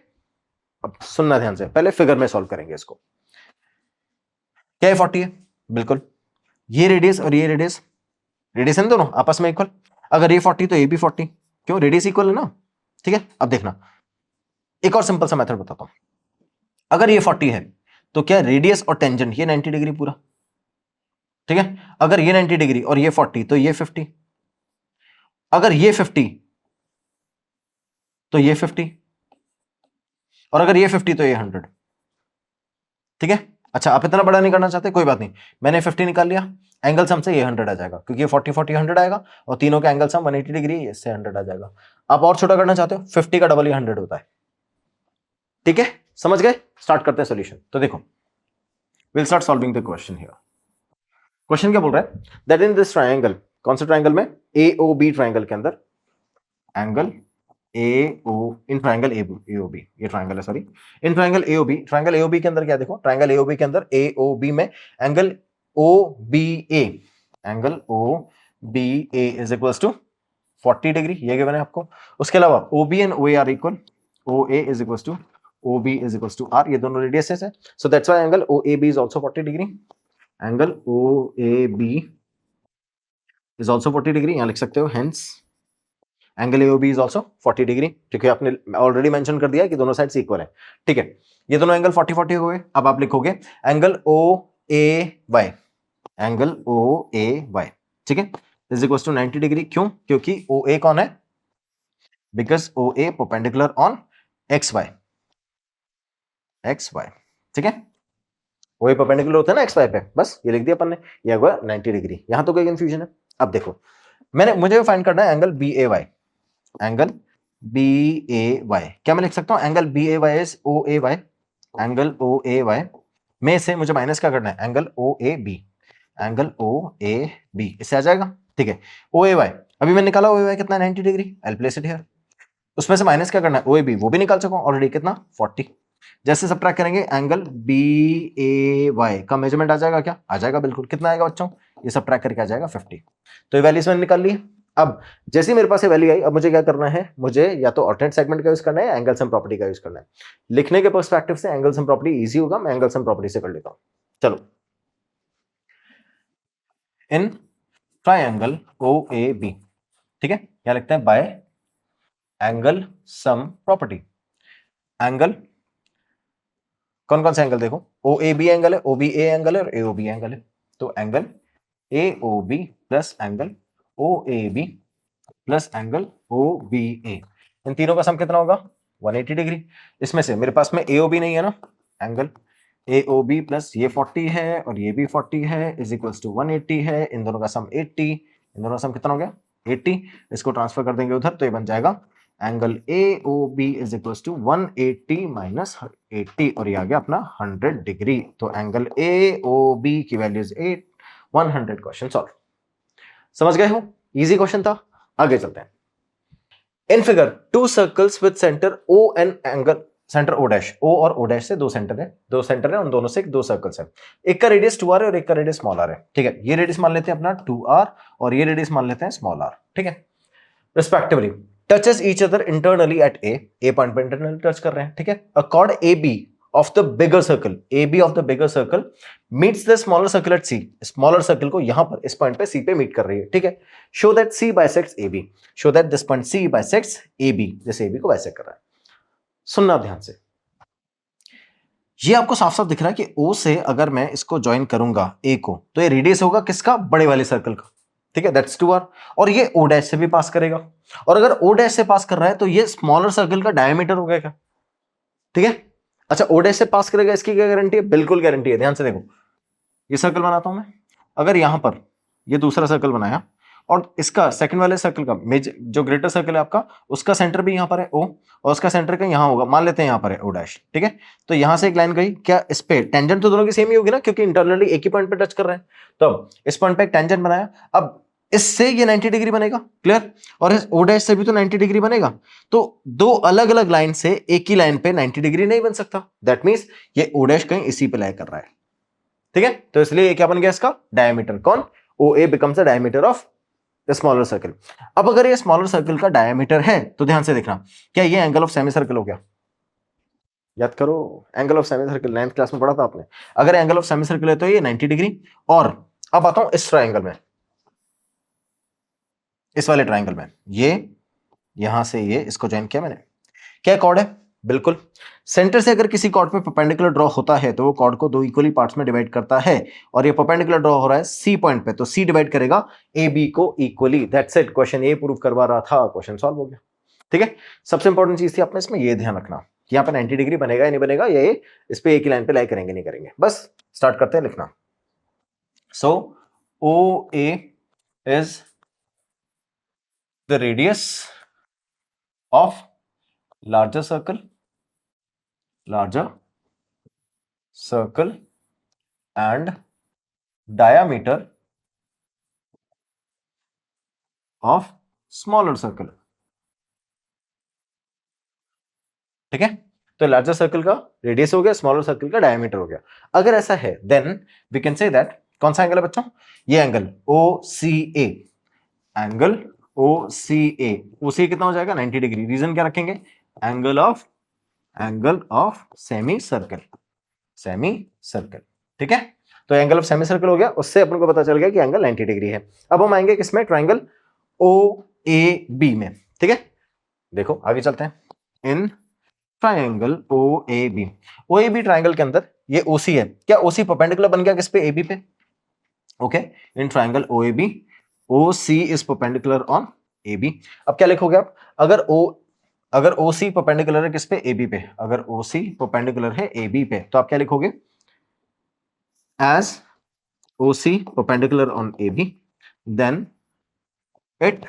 Speaker 1: अब सुनना ध्यान से, पहले फिगर में सॉल्व करेंगे इसको। क्या है 40 है, बिल्कुल, ये रेडियस और ये रेडियस है दोनों आपस में इक्वल, अगर ये 40 तो ये भी 40, क्यों, रेडियस इक्वल है ना। ठीक है, अब देखना एक और सिंपल सा मेथड बताता हूं, अगर ये 40 है तो क्या रेडियस और टेंजेंट ये 90 डिग्री पूरा, ठीक है। अगर ये 90 डिग्री और ये 40 तो ये 50, अगर ये 50 तो ये 50, और अगर ये 50 तो ये 100। ठीक है, अच्छा आप इतना बड़ा नहीं करना चाहते, कोई बात नहीं, मैंने 50 निकाल लिया, एंगल सम से ये 100 आ जाएगा, क्योंकि ये 40 40 100 आएगा, और तीनों का एंगल सम 180 डिग्री, इससे 100 आ जाएगा। आप और छोटा करना चाहते हो, 50 का डबल ही 100 होता है। ठीक है, समझ गए, स्टार्ट करते हैं सॉल्यूशन। तो देखो, will start solving the question here. Question क्या बोल रहा है, दैट इन दिस ट्रायंगल, कौन सा ट्रायंगल में, AOB ट्रायंगल के अंदर, angle AO in triangle AOB, ये ट्रायंगल है, सॉरी, इन ट्रायंगल AOB के अंदर क्या, देखो ट्रायंगल AOB के अंदर AOB में angle OBA is equal to 40 degree, ये गिवन है आपको। उसके अलावा OB and OA are equal, OA is equal to OB is equal to R, ये दोनों रेडियसेस है, so that's why angle OAB is also 40 degree, angle OAB is also 40 degree, यहां लिख सकते हो, hence angle AOB is also 40 degree, क्योंकि आपने already mention कर दिया है कि दोनों साइड्स इक्वल है। ठीक है, ये दोनों एंगल 40 40 हो गए। अब आप लिखोगे एंगल OAY, ठीक है, इज इक्वल टू 90 डिग्री। क्यों? क्योंकि OA कौन है, because OA perpendicular on XY, ठीक है, OA परपेंडिकुलर होता है ना XY पे, बस ये लिख दिया अपन ने, ये हुआ 90 डिग्री। यहां तो कोई कंफ्यूजन है। अब देखो, मुझे फाइंड करना है एंगल BAY, क्या मैं लिख सकता हूं, angle BAY is OAY, angle OAY में से मुझे माइनस क्या करना है, एंगल OAB, इससे आ जाएगा। ठीक है, OAY अभी मैंने निकाला, OAY कितना है 90 degree, I will place it here. उसमें से माइनस क्या करना है, OAB वो भी निकाल चुका हूं ऑलरेडी, कितना 40। जैसे सब्ट्रैक्ट करेंगे एंगल BAY का मेजरमेंट आ जाएगा, क्या आ जाएगा, बिल्कुल, कितना आएगा बच्चों, ये सब्ट्रैक्ट करके आ जाएगा 50। तो ये वैल्यूज मैंने निकाल ली। अब जैसे मेरे पास ये वैल्यू आई, अब मुझे क्या करना है, मुझे या तो ऑल्टरनेट सेगमेंट का यूज करना है या एंगल सम प्रॉपर्टी का यूज करना है। लिखने के पर्सपेक्टिव से एंगल सम प्रॉपर्टी इजी होगा, मैं एंगल सम प्रॉपर्टी से कर लेता हूं। चलो, इन ट्रायंगल OAB ठीक है, क्या लिखते हैं, bye angle sum property. Angle कौन कौन सा एंगल देखो, ओ ए बी एंगल है, ओ बी ए एंगल है और ए ओ बी एंगल है। तो angle A O B plus angle O A B plus angle O B A, इन तीनों का सम कितना होगा 180 डिग्री। इसमें से मेरे पास में ए ओ बी नहीं है ना, angle A O B plus ये 40 है और ये भी 40 है इज इक्वल्स टू 180 है, इन दोनों का सम 80, इन दोनों का सम कितना हो गया 80। इसको ट्रांसफर कर देंगे उधर तो ये बन जाएगा angle A O B is equals to 180 minus 80 और ये आ गया अपना 100 डिग्री। तो एंगल ए ओ बी की वैल्यू इज 100। Question solve. समझ गए हो, इजी क्वेश्चन था। आगे चलते हैं। In figure two circles with centre O and angle centre O dash, O और ओ डैश से दो सेंटर है, उन दोनों से दो सर्कल्स है। एक का रेडियस 2r है और एक का रेडियस स्मॉल r है। ठीक है, ये रेडियस मान लेते हैं अपना 2r और ये रेडियस मान लेते हैं स्मॉल r। ठीक है, respectively touches each other internally at a point पे इंटरनली टच कर रहे हैं। ठीक है, a chord A B of the bigger circle, A B of the bigger circle meets the smaller circle at C, smaller circle को यहां पर इस पॉइंट पे सी पे मीट कर रही है। ठीक है, show that C bisects A B, show that this point C bisects A B, जैसे ए बी को बाइसेक्ट कर रहा है। सुनना ध्यान से, ये आपको साफ साफ दिख रहा है कि ओ से अगर मैं इसको ज्वाइन करूंगा ए को, तो ये रेडियस होगा किसका, बड़े वाले सर्कल का। ठीक है, दैट्स 2r और ये o डैश से भी पास करेगा, और अगर o डैश से पास कर रहा है तो ये स्मॉलर सर्कल का डायमीटर हो गया क्या। ठीक है, अच्छा o डैश से पास करेगा, इसकी क्या गारंटी है, बिल्कुल गारंटी है। ध्यान से देखो, ये सर्कल बनाता हूं मैं, अगर यहां पर ये दूसरा सर्कल बनाया और इसका सेकंड वाले सर्कल का मेजर जो ग्रेटर सर्कल है आपका, उसका सेंटर भी यहां पर है o और उसका सेंटर का यहां होगा, मान लेते हैं यहां पर है o डैश। ठीक है, तो यहां से एक लाइन गई, क्या इस पे टेंजेंट तो दोनों की सेम ही होगी ना, क्योंकि इंटरनली एक ही पॉइंट पे टच कर रहे हैं। तो इस पॉइंट पे एक टेंजेंट बनाया, अब इससे ये 90 डिग्री बनेगा, क्लियर, और इस o डैश से भी तो 90 डिग्री बनेगा। तो दो अलग अलग लाइन से एक ही लाइन पे 90 डिग्री नहीं बन सकता, दैट मींस ये o डैश कहीं इसी पे लाई कर रहा है। ठीक है, तो इसलिए ये क्या बन गया इसका डायमीटर, कौन, OA becomes the diameter of the smaller circle. अब अगर ये स्मॉलर सर्कल का डायमीटर है तो ध्यान से देखना, क्या ये एंगल ऑफ सेमी सर्कल हो गया, याद करो, angle of semi circle 9th class में पढ़ा था आपने। अगर एंगल ऑफ सेमी सर्कल है तो ये 90 डिग्री। और अब आता हूं इस ट्रायंगल में, इस वाले ट्रायंगल में, ये यहां से ये इसको ज्वाइन किया मैंने, क्या कॉर्ड है, बिल्कुल। सेंटर से अगर किसी कॉर्ड पे परपेंडिकुलर ड्रॉ होता है तो वो कॉर्ड को दो इक्वली पार्ट्स में डिवाइड करता है, और ये परपेंडिकुलर ड्रॉ हो रहा है सी पॉइंट पे, तो सी डिवाइड करेगा ए बी को इक्वली। दैट्स इट, क्वेश्चन ये प्रूव करवा रहा था, क्वेश्चन सॉल्व हो गया। ठीक है, सबसे इंपॉर्टेंट चीज थी आपने इसमें ये ध्यान रखना, यहाँ पे 90 डिग्री बनेगा या नहीं बनेगा, ये इस पे एक ही लाइन पे लाई करेंगे नहीं करेंगे। बस स्टार्ट करते हैं लिखना। So O A is the radius of larger circle and diameter of smaller circle। ठीक है, तो लार्जर सर्कल का रेडियस हो गया, स्मॉलर सर्कल का डायमीटर हो गया। अगर ऐसा है then we can say that, कौन सा एंगल है बच्चों, ये angle OCA, angle OCA, OCA कितना हो जाएगा 90 डिग्री। रीजन क्या रखेंगे, एंगल ऑफ सेमी सर्कल, ठीक है, तो एंगल ऑफ सेमी सर्कल हो गया, उससे अपन को पता चल गया कि एंगल 90 डिग्री है। अब हम आएंगे किसमें, ट्रायंगल OAB में। ठीक है, देखो आगे चलते हैं। इन ट्रायंगल OAB ट्रायंगल के अंदर ये OC है, क्या OC परपेंडिकुलर बन गया किस पे, AB पे। Okay, in triangle OAB OC is perpendicular on AB। अब क्या लिखोगे आप, अगर OC परपेंडिकुलर है किस पे, AB पे, अगर OC परपेंडिकुलर है AB पे तो आप क्या लिखोगे, as OC perpendicular on AB, then it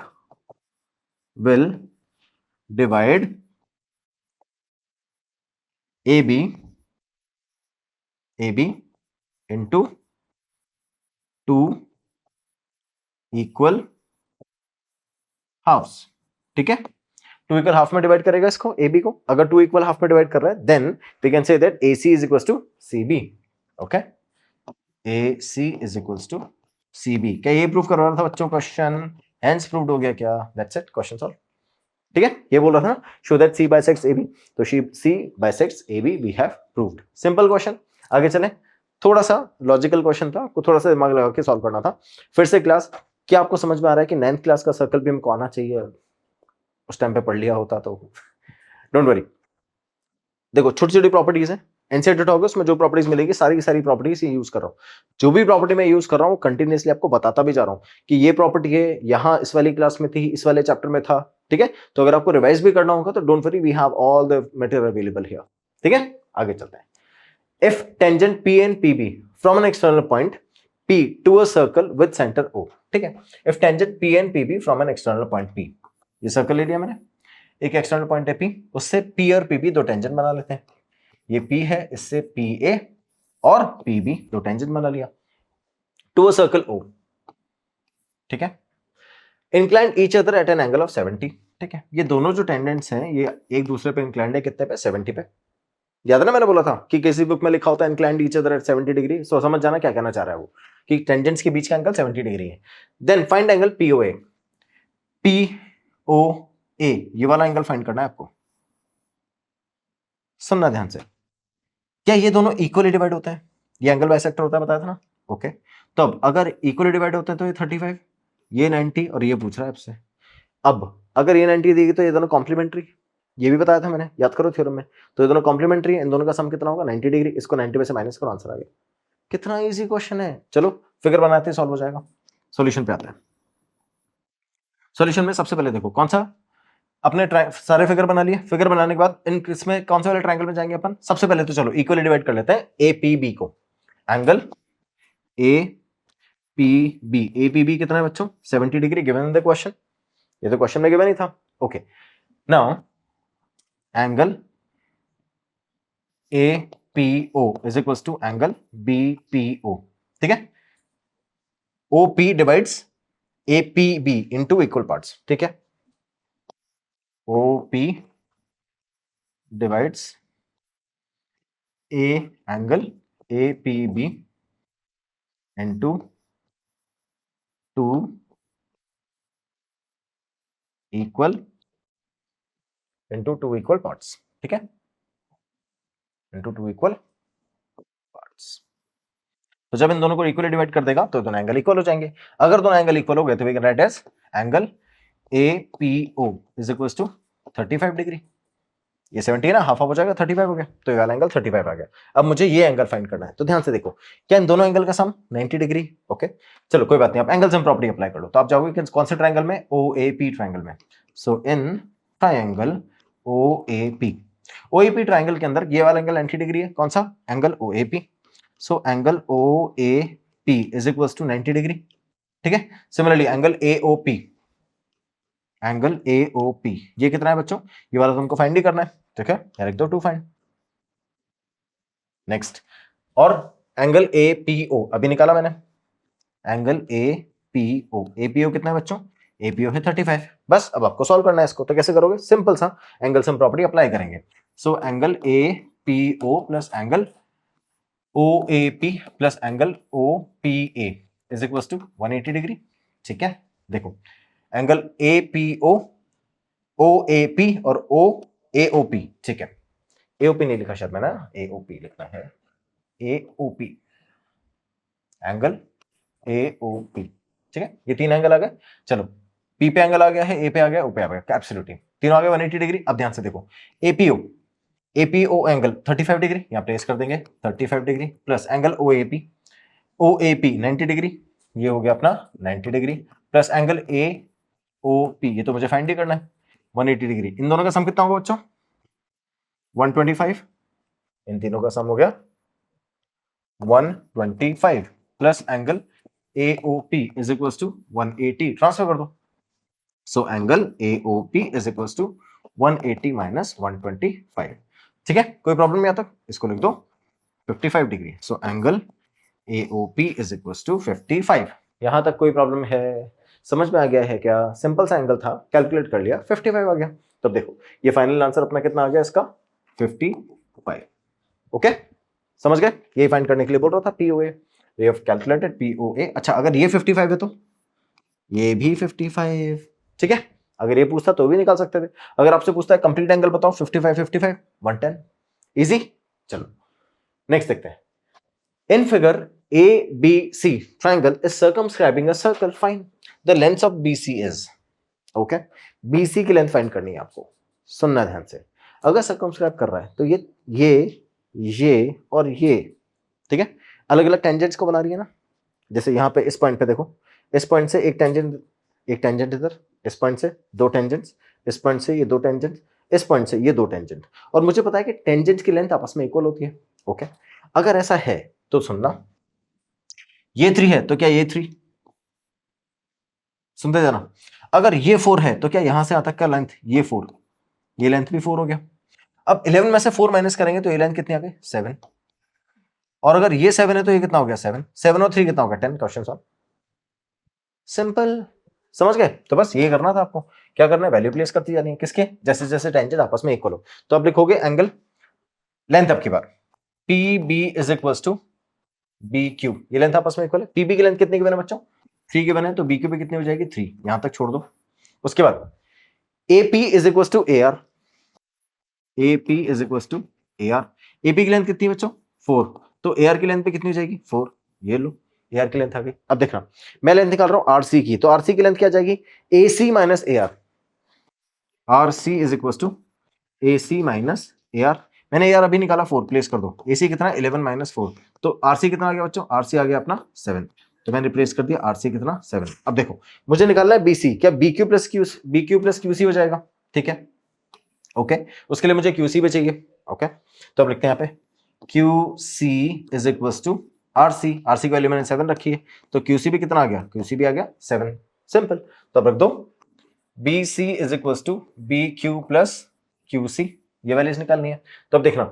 Speaker 1: will divide AB into two equal halves। ठीक है, टू इक्वल हाफ में डिवाइड करेगा इसको, AB को। अगर टू इक्वल हाफ में डिवाइड कर रहा है then we can say that AC is equals to CB। Okay, AC is equals to CB। क्या ये प्रूफ करवा रहा था बच्चों क्वेश्चन, हेंस प्रूव्ड हो गया क्या, दैट्स इट, क्वेश्चन सॉल्व। ठीक है, ये बोल रहा था ना, show that C bisects AB, तो C bisects AB we have proved. Simple question, आगे चलें। थोड़ा सा लॉजिकल क्वेश्चन था, आपको थोड़ा सा दिमाग लगा के सॉल्व करना था। फिर से क्लास क्या आपको समझ में आ रहा है कि 9th क्लास का सर्कल भी हमको आना चाहिए? उस टाइम पे पढ़ लिया होता तो। डोंट वरी, देखो छोटी छोटी प्रॉपर्टीज है, एनसीईआरटी उठाओगे उसमें जो प्रॉपर्टीज मिलेगी सारी की सारी प्रॉपर्टीज ही यूज कर रहा हूँ। जो भी प्रॉपर्टी मैं यूज कर रहा हूँ कंटिन्यूसली आपको बताता भी जा रहा हूँ कि ये प्रॉपर्टी है, यहाँ इस वाली क्लास में थी, इस वाले चैप्टर में था, ठीक है। तो अगर आपको रिवाइज भी करना होगा तो don't worry, we have all the material available here, ठीक है। आगे चलते हैं। If tangent P and P B from an external point P to a circle with center O, ठीक है। If tangent P and PB from an external point P, ये circle ले लिया मैंने, एक एक्सटर्नल पॉइंट है P, उससे P और PB दो टेंजेंट बना लेते हैं। ये P है, इससे PA और PB दो टेंजेंट बना लिया टू अ सर्कल O, ठीक है। Inclined each other eight an angle of 70, ठीक है। ये दोनों जो टेंजेंट्स हैं ये एक दूसरे पे इंक्लाइंड है, कितने पे? 70 पे। याद है ना मैंने बोला था कि किसी बुक में लिखा होता है inclined each other at 70 degree, so समझ जाना क्या कहना चाह रहा है वो, कि टेंजेंट्स के बीच का एंगल 70 डिग्री है। Then find angle POA। POA ये वाला एंगल फाइंड करना है आपको, सुनना ध्यान से। क्या ये दोनों इक्वली डिवाइड होते हैं? ये एंगल बाइसेक्टर होता है, बताया था ना, ओके। तो अब अगर इक्वली डिवाइड होते हैं तो ये 35, ये 90 और ये पूछ रहा है आपसे। अब अगर ये 90 देगी तो ये दोनों कॉम्प्लीमेंट्री, ये भी बताया था मैंने, याद करो थ्योरम में। तो ये दोनों कॉम्प्लीमेंट्री है, इन दोनों का सम कितना होगा? 90 डिग्री। इसको 90 में से माइनस करो, आंसर आ गया। कितना इजी क्वेश्चन है। चलो फिगर बनाते हैं, सॉल्व हो जाएगा। सॉल्यूशन पे आते हैं। सॉल्यूशन में सबसे पहले देखो कौन सा, अपने सारे फिगर बना लिए। फिगर बनाने के बाद इन इसमें कौन से वाले ट्रायंगल में जाएंगे अपन? सबसे पहले तो चलो इक्वली डिवाइड कर लेते हैं APB को। एंगल APB, APB कितना है बच्चों? 70 degree given in the question. ये तो क्वेश्चन में गिवन ही था, okay. Now angle APO is equals to angle BPO, ठीक है। OP divides APB into equal parts, ठीक है। OP divides angle APB into two equal parts, ठीक है, इनटू टू इक्वल पार्ट्स। तो जब इन दोनों को इक्वली डिवाइड कर देगा तो दोनों एंगल इक्वल हो जाएंगे। अगर दोनों एंगल इक्वल हो गए तो we can write as angle APO is equals to 35 degree. ये 70 है ना, हाफ हो जाएगा, 35 हो गया, तो ये वाला एंगल 35 आ गया। अब मुझे ये एंगल फाइंड करना है, तो ध्यान से देखो, क्या इन दोनों एंगल का सम 90 डिग्री, ओके। चलो कोई बात नहीं, आप एंगल सम प्रॉपर्टी अप्लाई कर लो। तो आप जाओगे कौन से ट्रायंगल में? OAP ट्रायंगल में। सो इन ट्रायंगल OAP ट्रायंगल के अंदर ये वाला एंगल 90 डिग्री है। कौन सा? Angle OAP। So angle OAP is equals to 90 degree, ठीक है। सिमिलरली एंगल AOP, ये कितना है बच्चों? ये वाला तुमको फाइंड ही करना है, ठीक है, लिख दो 2 फाइंड। नेक्स्ट, और एंगल APO अभी निकाला मैंने, एंगल APO कितना है बच्चों? APO है 35। बस अब आपको सॉल्व करना है इसको। तो कैसे करोगे? सिंपल सा एंगल सम प्रॉपर्टी अप्लाई करेंगे। So angle APO plus angle OAP plus angle OPA is equal to 180 degree, ठीक है। देखो एंगल APO, OAP और AOP, ठीक है। AOP नहीं लिखा शायद मैंने, AOP लिखना है, AOP, एंगल AOP, ठीक है। ये तीन एंगल आ गए। चलो P पे एंगल आ गया है, A पे आ गया, O पे आ गया, एब्सोल्युटली तीनों आ गए 180 डिग्री। अब ध्यान से देखो, APO एंगल 35 डिग्री, यहां प्लेस कर देंगे 35 degree, plus angle OAP 90 degree, ये हो गया अपना 90 डिग्री, प्लस एंगल AOP, ये तो मुझे फाइंड ही करना है, 180 डिग्री। इन दोनों का सम कितना होगा बच्चों? 125। इन तीनों का सम हो गया 125, plus angle AOP is equal to 180, transfer कर दो। So angle AOP is equal to 180 minus 125, ठीक है। कोई प्रॉब्लम नहीं आता, इसको लिख दो 55 degree. So angle AOP is equal to 55। यहां तक कोई प्रॉब्लम है? समझ में आ गया है क्या? सिंपल सा एंगल था, कैलकुलेट कर लिया, 55 आ गया। तब देखो ये फाइनल आंसर अपना कितना आ गया इसका? 55, ओके। समझ गए? ये फाइंड करने के लिए बोल रहा था POA, we have calculated POA। अच्छा अगर ये 55 है तो ये भी 55, ठीक है। अगर ये पूछता तो भी निकाल सकते थे। अगर आपसे पूछता है कंप्लीट एंगल बताओ, 55 110, इजी। चलो नेक्स्ट देखते हैं। In figure ABC triangle is circumscribing a circle, fine. The length of BC is, okay, BC की लेंथ फाइंड करनी है आपको, सुनना ध्यान से। अगर सर्कमस्क्राइब कर रहा है तो ये और ये, ठीक है, अलग अलग टेंजेंट्स को बना रही है ना। जैसे यहाँ पे इस पॉइंट पे देखो, इस पॉइंट से एक टेंजेंट इधर, इस पॉइंट से दो टेंजेंट्स, इस पॉइंट से ये दो टेंजेंट, इस पॉइंट से ये दो टेंजेंट, और मुझे पता है कि टेंजेंट्स की लेंथ आपस में इक्वल होती है, ओके। अगर ऐसा है तो सुनना, ये 3 है तो क्या ये 3, सुनते जाना। अगर ये 4 है तो क्या यहां से यहां तक का लेंथ ये 4, ये लेंथ भी 4 हो गया। अब 11 में से 4 माइनस करेंगे तो ये लेंथ कितनी आ गई 7, और अगर ये 7 है तो ये कितना हो गया 7, 7 और 3 कितना हो गया 10। क्वेश्चन सॉल्व, सिंपल, समझ गए। तो बस ये करना था आपको, क्या करना है, वैल्यू प्लेस करती जानी है, किसके, जैसे जैसे टेंजेंट आपस में इक्वल हो। तो आप लिखोगे एंगल लेंथ अब की बार P B is equal to B Q, ये लेंथ आपस में इक्वल है। पीबी की लेंथ कितने की बने बच्चों 3 की बने, तो बी क्यू भी कितनी हो जाएगी 3, यहां तक छोड़ दो। उसके बाद A P is equal to A R, A P is equal to A R, AP की लेंथ कितनी है बच्चों 4, तो ए आर की लेंथ पे कितनी हो जाएगी 4, ये लो ए आर की लेंथ आ गई। अब देखना मैं लेंथ निकाल रहा हूं आरसी की, तो आरसी की लेंथ क्या आ जाएगी A C minus A R, R C is equal to A C minus A R. मैंने ए आर अभी निकाला 4, प्लेस कर दो, ए सी कितना 11 माइनस 4, तो आरसी कितना आ गया बच्चों, आरसी आ गया अपना 7, तो मैंने रिप्लेस कर दिया आरसी कितना 7। अब देखो मुझे निकालना है बीसी, क्या बी क्यू प्लस क्यूसी हो जाएगा, ठीक है, ओके। उसके लिए मुझे क्यूसी भी चाहिए, ओके। तो अब लिखते हैं यहाँ पे Q C is equal to R C, R C की वैल्यू मैंने 7 रखी है, तो क्यूसी भी कितना आ गया, क्यूसी भी आ गया 7, सिंपल। तो अब रख दो B C is equal to B Q plus Q C, ये वैल्यूज निकालनी है। तो अब देखना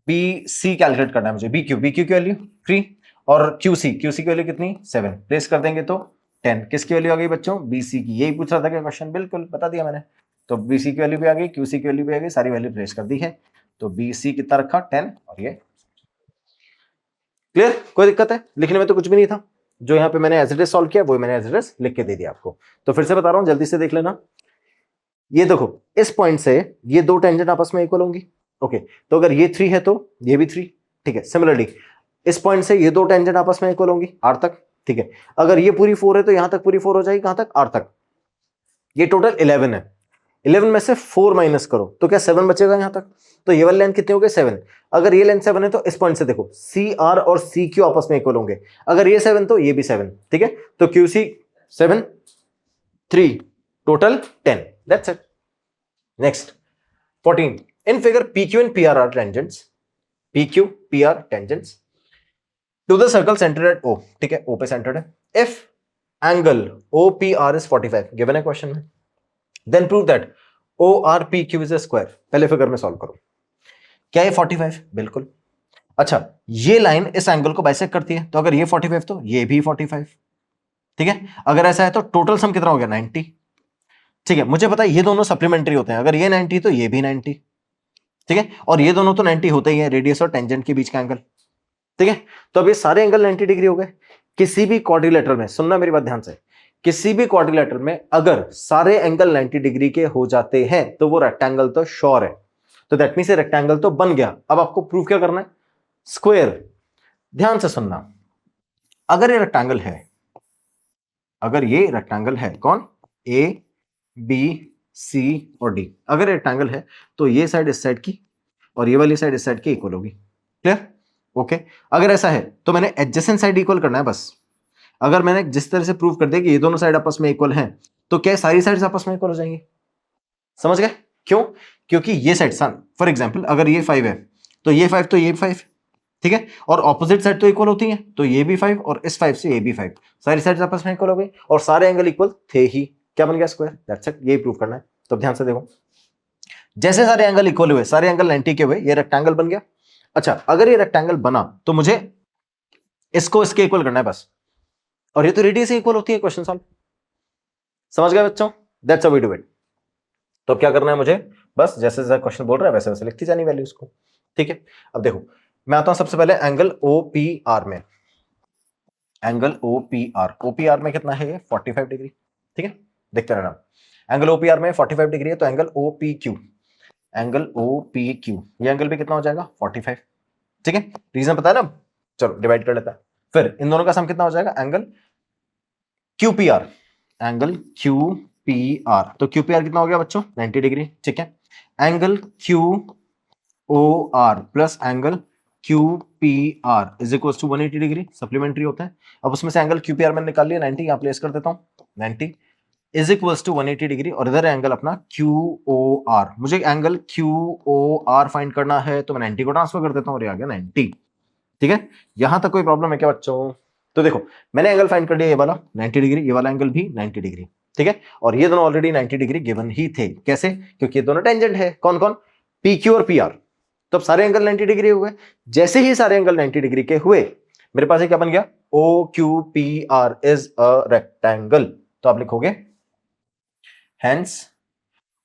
Speaker 1: बी सी कैलकुलेट करना है मुझे, बी क्यू की वैल्यू 3 और क्यूसी की वैल्यू कितनी 7, प्लेस कर देंगे तो 10, किसकी वैल्यू आ गई बच्चों बीसी की, यही पूछ रहा था क्या क्वेश्चन, बिल्कुल बता दिया मैंने। तो बीसी की वैल्यू भी आ गई, क्यूसी की वैल्यू भी आ गई, सारी वैल्यू प्लेस कर दी है। तो बीसी कितना रखा 10, और ये क्लियर, कोई दिक्कत है, लिखने में तो कुछ भी नहीं था, जो यहाँ पे मैंने एज इट इज सॉल्व किया वो मैंने एज इट इज लिख के दे दिया आपको। तो फिर से बता रहा हूं, जल्दी से देख लेना, ये देखो इस पॉइंट से ये दो टेंजेंट आपस में इक्वल होंगी, ओके। तो अगर ये 3 है तो ये भी 3, ठीक है। सिमिलरली इस पॉइंट से ये दो टेंजेंट आपस में इक्वल होंगी आर तक, ठीक है। अगर ये पूरी 4 है तो यहां तक पूरी 4 हो जाएगी, कहां तक आर तक, ये टोटल 11 है, 11 में से 4 माइनस करो तो क्या 7 बचेगा यहां तक, तो ये वाली लेंथ कितनी हो गई 7। अगर ये लेंथ 7 है तो इस पॉइंट से देखो सी आर और सी क्यू आपस में इक्वल होंगे, अगर ये 7 तो ये भी 7, ठीक है। तो Q C 7 3 total 10, that's it. Next 14, in figure PQ and PR are tangents, PQ PR tangents to the circle centered at O, ठीक है, O पे centered है। If angle OPR is 45 given है क्वेश्चन में, then prove that ORPQ is a square। पहले figure में solve करो, क्या ये 45, बिल्कुल। अच्छा ये लाइन इस एंगल को बाइसेक्ट करती है, तो अगर ये 45 तो ये भी 45, ठीक है। अगर ऐसा है तो टोटल सम कितना हो गया 90, ठीक है। मुझे पता है ये दोनों सप्लीमेंट्री होते हैं, अगर ये 90 तो ये भी 90, ठीक है, और ये दोनों तो 90 होते ही है, रेडियस और टेंजेंट के बीच का एंगल, ठीक है। तो अब ये सारे एंगल 90 डिग्री हो गए। किसी भी क्वाड्रिलेटरल में, सुनना मेरी बात ध्यान से, किसी भी क्वाड्रिलेटरल में अगर सारे एंगल 90 डिग्री के हो जाते हैं तो वो रेक्टेंगल तो श्योर है, तो दैट मींस रेक्टेंगल तो बन गया। अब आपको प्रूफ क्या करना है, स्क्वायर। ध्यान से सुनना, अगर ये रेक्टेंगल है, अगर ये रेक्टेंगल है कौन, ए बी सी और डी, अगर रेक्टेंगल है तो ये साइड इस साइड की और ये वाली साइड इस साइड की इक्वल होगी, क्लियर, ओके। अगर ऐसा है तो मैंने एडजेसेंट साइड इक्वल करना है बस। अगर मैंने जिस तरह से प्रूव कर दिया कि ये दोनों साइड आपस में इक्वल हैं, तो क्या सारी साइड्स आपस में इक्वल हो जाएंगी, समझ गए, क्यों, क्योंकि ये साइड फॉर एग्जांपल अगर ये 5 है तो ये 5 तो ये 5, ठीक है, और ऑपोजिट साइड तो इक्वल होती हैं, तो ये भी 5 और इस 5 से ये भी 5, सारी साइड्स आपस में इक्वल हो गई और सारे एंगल इक्वल थे ही, क्या बन गया स्क्वायर, दैट्स इट, यही प्रूव करना है। तो ध्यान से देखो, जैसे सारे एंगल इक्वल हुए, सारे एंगल 90 के हुए, ये रेक्टेंगल बन गया। अच्छा अगर ये रेक्टेंगल बना तो मुझे इसको इसके इक्वल करना है बस, और ये तो रेडियस से इक्वल होती है, क्वेश्चन सॉल्व, समझ गए बच्चों, that's how we do it. तो क्या करना है मुझे, बस जैसे जैसे क्वेश्चन बोल रहा है वैसे वैसे लिखती जानी वैल्यूज को, ठीक है। अब देखो मैं आता हूं सबसे पहले एंगल OPR में, एंगल OPR में कितना है ये 45 डिग्री, ठीक है, देखते रहना। एंगल OPR में 45 डिग्री है, तो एंगल OPQ, एंगल OPQ ये एंगल भी कितना हो जाएगा 45, ठीक है, रीजन पता है ना, चलो डिवाइड कर लेता है। फिर इन दोनों का सम कितना हो जाएगा, angle QPR, angle Q P R, तो क्यू पी आर कितना हो गया बच्चों 90 डिग्री, ठीक है। Angle Q O R plus angle Q P R is equal to 180 degree, supplementary होता है। अब उसमें से एंगल क्यू पी आर मैंने निकाल लिया 90, यहाँ प्लेस कर देता हूँ 90 इज इक्वल टू 180 डिग्री, और इधर एंगल अपना क्यू ओ आर, मुझे angle Q O R find करना है, तो मैं 90 को ट्रांसफर कर देता हूँ और ये आ गया 90, ठीक है। यहां तक कोई प्रॉब्लम है क्या बच्चों? तो देखो मैंने एंगल फाइंड कर लिया, ये वाला 90 डिग्री, ये वाला एंगल भी 90 डिग्री, ठीक है। और ये दोनों ऑलरेडी 90 डिग्री गिवन ही थे, कैसे? क्योंकि ये दोनों टेंजेंट है, कौन कौन? पी क्यू और पी आर, तो अब सारे एंगल 90 डिग्री हुए। जैसे ही सारे एंगल 90 डिग्री के हुए, मेरे पास क्या बन गया? O Q P R is a rectangle, तो आप लिखोगे hence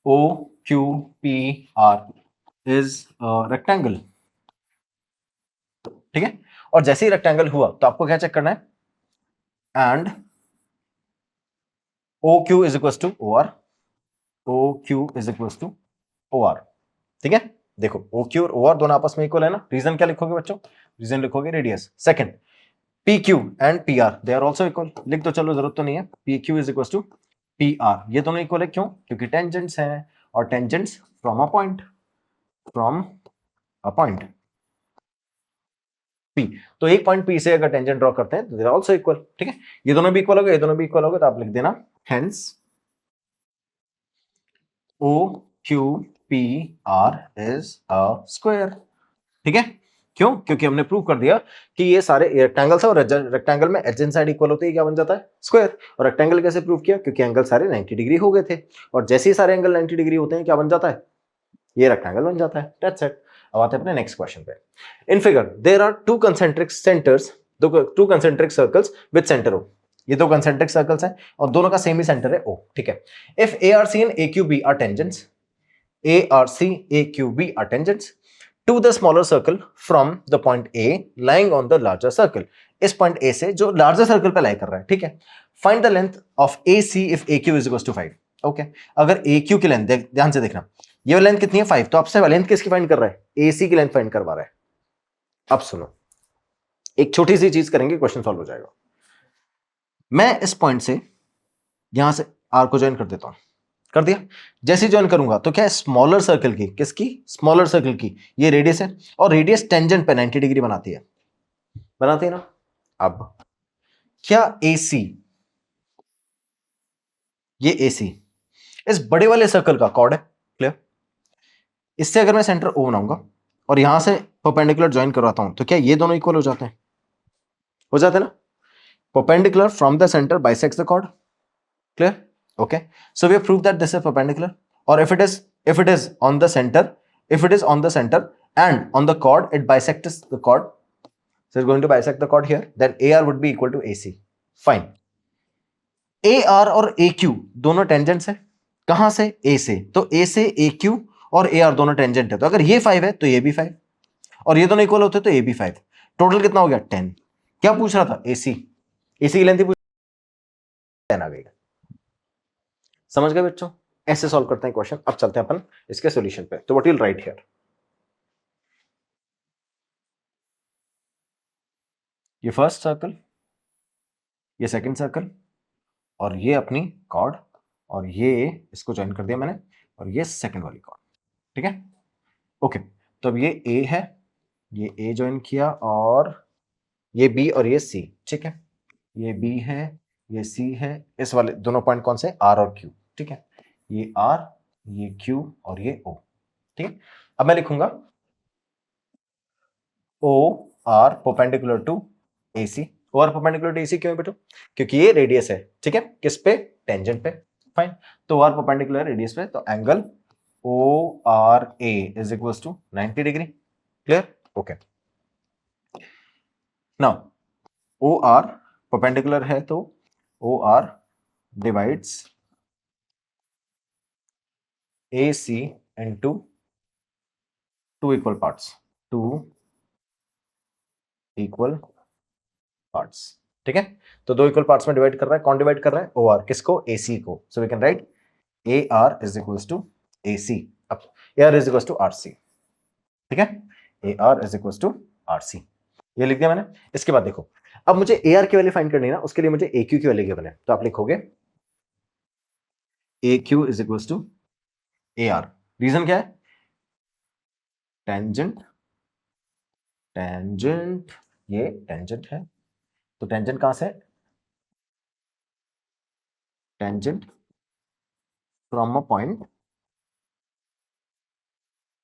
Speaker 1: O Q P R is a rectangle, ठीक है। और जैसे ही रेक्टेंगल हुआ तो आपको क्या चेक करना है? And O Q is equal to O R, O Q is equal to O R, ठीक है। देखो ओ क्यू और ओ आर दोनों आपस में इक्वल है ना, रीजन क्या लिखोगे बच्चों? रीजन लिखोगे radius. Second, P Q and P R they are also equal, लिख तो चलो जरूरत तो नहीं है। P Q is equal to P R, ये दोनों इक्वल है, क्यों? क्योंकि टेंजेंट्स हैं, और tangents from a point, from a point P, तो एक पॉइंट P से अगर टेंजेंट ड्रॉ करते हैं तो दे आर ऑल्सो इक्वल, ठीक है। ये दोनों भी इक्वल हो गए, ये दोनों भी इक्वल हो गए, तो आप लिख देना hence O Q P R is a square, ठीक है। क्यों? क्योंकि हमने प्रूव कर दिया कि ये सारे रेक्टेंगल्स है, और रेक्टेंगल में एडजेंट साइड इक्वल होती है, क्या बन जाता है? स्क्वायर। और रेक्टेंगल कैसे प्रूव किया? क्योंकि एंगल सारे 90 डिग्री हो गए थे, और जैसे ही सारे एंगल 90 डिग्री होते हैं क्या बन जाता है? ये रेक्टेंगल बन जाता है, दैट्स इट। अब आते हैं अपने नेक्स्ट क्वेश्चन पे। In figure there are two concentric centers, two concentric circles with centre O, ये दो कंसेंट्रिक सर्कल्स हैं और दोनों का सेम ही सेंटर है ओ, ठीक है। If A R C and A Q B are tangents, ARC, AQB are tangents to the smaller circle from the point A lying on the larger circle, इस point A से जो larger circle पे लाई कर रहा है, ठीक है। Find the length of AC if AQ is equal to 5, okay. अगर AQ की लेंथ, ध्यान से देखना, ये लेंथ कितनी है? 5, तो आपसे लेंथ किसकी फाइंड कर रहा है? AC की लेंथ फाइंड करवा रहा है। अब सुनो, एक छोटी सी चीज करेंगे, क्वेश्चन सॉल्व हो जाएगा। मैं इस पॉइंट से यहां से R को ज्वाइन कर देता हूं, कर दिया। जैसे ज्वाइन करूंगा तो क्या स्मॉलर सर्कल की, किसकी? स्मॉलर सर्कल की ये रेडियस है, और रेडियस टेंजेंट पे 90 डिग्री बनाती है, बनाती है ना। अब क्या AC, ये AC इस बड़े वाले सर्कल का कॉर्ड है, क्लियर। इससे अगर मैं सेंटर O बनाऊंगा और यहां से परपेंडिकुलर ज्वाइन करवाता हूं, तो क्या ये दोनों इक्वल हो जाते हैं? हो जाते हैं ना। Perpendicular from the center bisects the chord, clear? Okay, so we have proved that this is perpendicular, or if it is on the center, if it is on the center and on the chord it bisects the chord, so it's going to bisect the chord here, then AR would be equal to AC. Fine. AR और AQ दोनों tangents है, कहां से? A से, तो A से AQ और AR दोनों टेंजेंट है, तो अगर ये 5 है तो ये भी 5, और ये दोनों इक्वल होते तो ये भी 5, टोटल कितना हो गया? 10। क्या पूछ रहा था? AC, AC की लेंथ पूछ, 10 आ गई। समझ गए बच्चों? ऐसे सॉल्व करते हैं क्वेश्चन। अब चलते हैं अपन इसके सॉल्यूशन पे। तो व्हाट विल राइट हियर, ये फर्स्ट सर्कल, ये सेकंड सर्कल, और ये अपनी कॉर्ड, और ये इसको ज्वाइन कर दिया मैंने, और ये सेकंड वाली कॉर्ड, ठीक है। ओके, तो अब ये ए है, ये ए ज्वाइन किया, और ये बी और ये सी, ठीक है। ये बी है, ये सी है, इस वाले दोनों पॉइंट कौन से? आर और क्यू, ठीक है। ये आर, ये क्यू और ये ओ, ठीक है। अब मैं लिखूंगा O R perpendicular to AC। O R perpendicular to AC क्यों है बेटो? क्योंकि ये रेडियस है, ठीक है। किस पे? टेंजेंट पे। फाइन, तो आर परपेंडिकुलर रेडियस पे, तो angle O R A is equal to 90 degree, clear? Okay, now O R perpendicular है, तो O R divides AC into two equal parts, two equal parts, ठीक है। तो दो इक्वल पार्ट्स में डिवाइड कर रहा है, कौन डिवाइड कर रहा है? ओ आर, किसको? AC को। So we can write A R is equals to AC, अब A R is equals to RC, ठीक है। A R is equals to RC, ये लिख दिया मैंने। इसके बाद देखो, अब मुझे ए आर की वैल्यू फाइंड करनी है ना, उसके लिए मुझे AQ की वैल्यू गिवन है, तो आप लिखोगे A Q is equal to A R. Reason क्या है? टेंजेंट, टेंजेंट, ये टेंजेंट है, तो टेंजेंट कहां से? Tangent from a point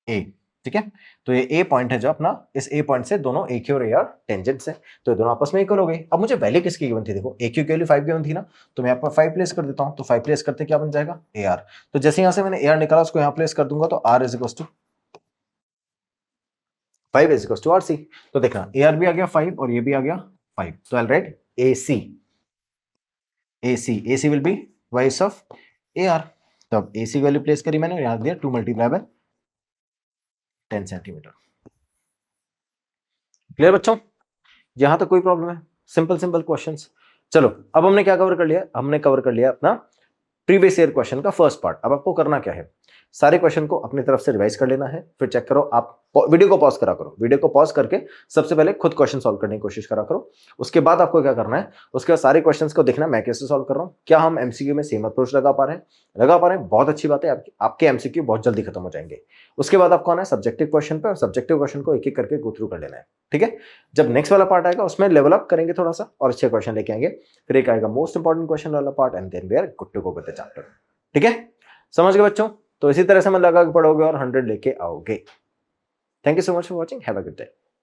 Speaker 1: A. ठीक है, तो ये ए पॉइंट है जो अपना, इस ए पॉइंट से दोनों ए क्यू और ए आर टेंजेंट्स है, तो ये दोनों आपस में इक्वल हो गए। अब मुझे वैल्यू किसकी गिवन थी? देखो ए क्यू की वैल्यू 5 गिवन थी ना, तो मैं यहाँ पर 5 प्लेस कर देता हूँ, तो 5 प्लेस करते क्या बन जाएगा? ए आर। तो जैसे यहाँ से मैंने ए आर निकाला, उसको यहाँ प्लेस कर दूंगा, तो R is equal to 5 is equal to R C. तो देखना ए आर भी आ गया 5 और ये भी आ गया 5, तो I write A C, A C will be twice of A R. तो अब ए सी वैल्यू प्लेस करी मैंने, यहाँ दिया 2 मल्टीप्लाई बाय 10 सेंटीमीटर। क्लियर बच्चों? यहां तक कोई प्रॉब्लम है? Simple simple questions. चलो अब हमने क्या कवर कर लिया? हमने कवर कर लिया अपना प्रीवियस ईयर क्वेश्चन का फर्स्ट पार्ट। अब आपको करना क्या है? सारे क्वेश्चन को अपनी तरफ से रिवाइज कर लेना है, फिर चेक करो। आप वीडियो को पॉज करा करो, वीडियो को पॉज करके सबसे पहले खुद क्वेश्चन सॉल्व करने की कोशिश करा करो। उसके बाद आपको क्या करना है? उसके बाद सारे क्वेश्चंस को देखना मैं कैसे सॉल्व कर रहा हूं, क्या हम एमसीक्यू में सेम अप्रोच लगा पा रहे हैं। लगा पा रहे हैं, बहुत अच्छी बात है, आपके एमसीक्यू बहुत जल्दी खत्म हो जाएंगे। उसके बाद आपको आना है सब्जेक्टिव क्वेश्चन पे, और सब्जेक्टिव क्वेश्चन को एक एक करके गो थ्रू कर लेना है। ठीक है, जब नेक्स्ट वाला पार्ट आएगा उसमें लेवल अप करेंगे थोड़ा सा और अच्छे क्वेश्चन लेके आएंगे। फिर एक आएगा मोस्ट इंपॉर्टेंट क्वेश्चन वाला part, and then we are good to go with the chapter. ठीक है, समझ गए बच्चों? तो इसी तरह से मन लगा के पढ़ोगे और 100 लेके आओगे। Thank you so much for watching, have a good day.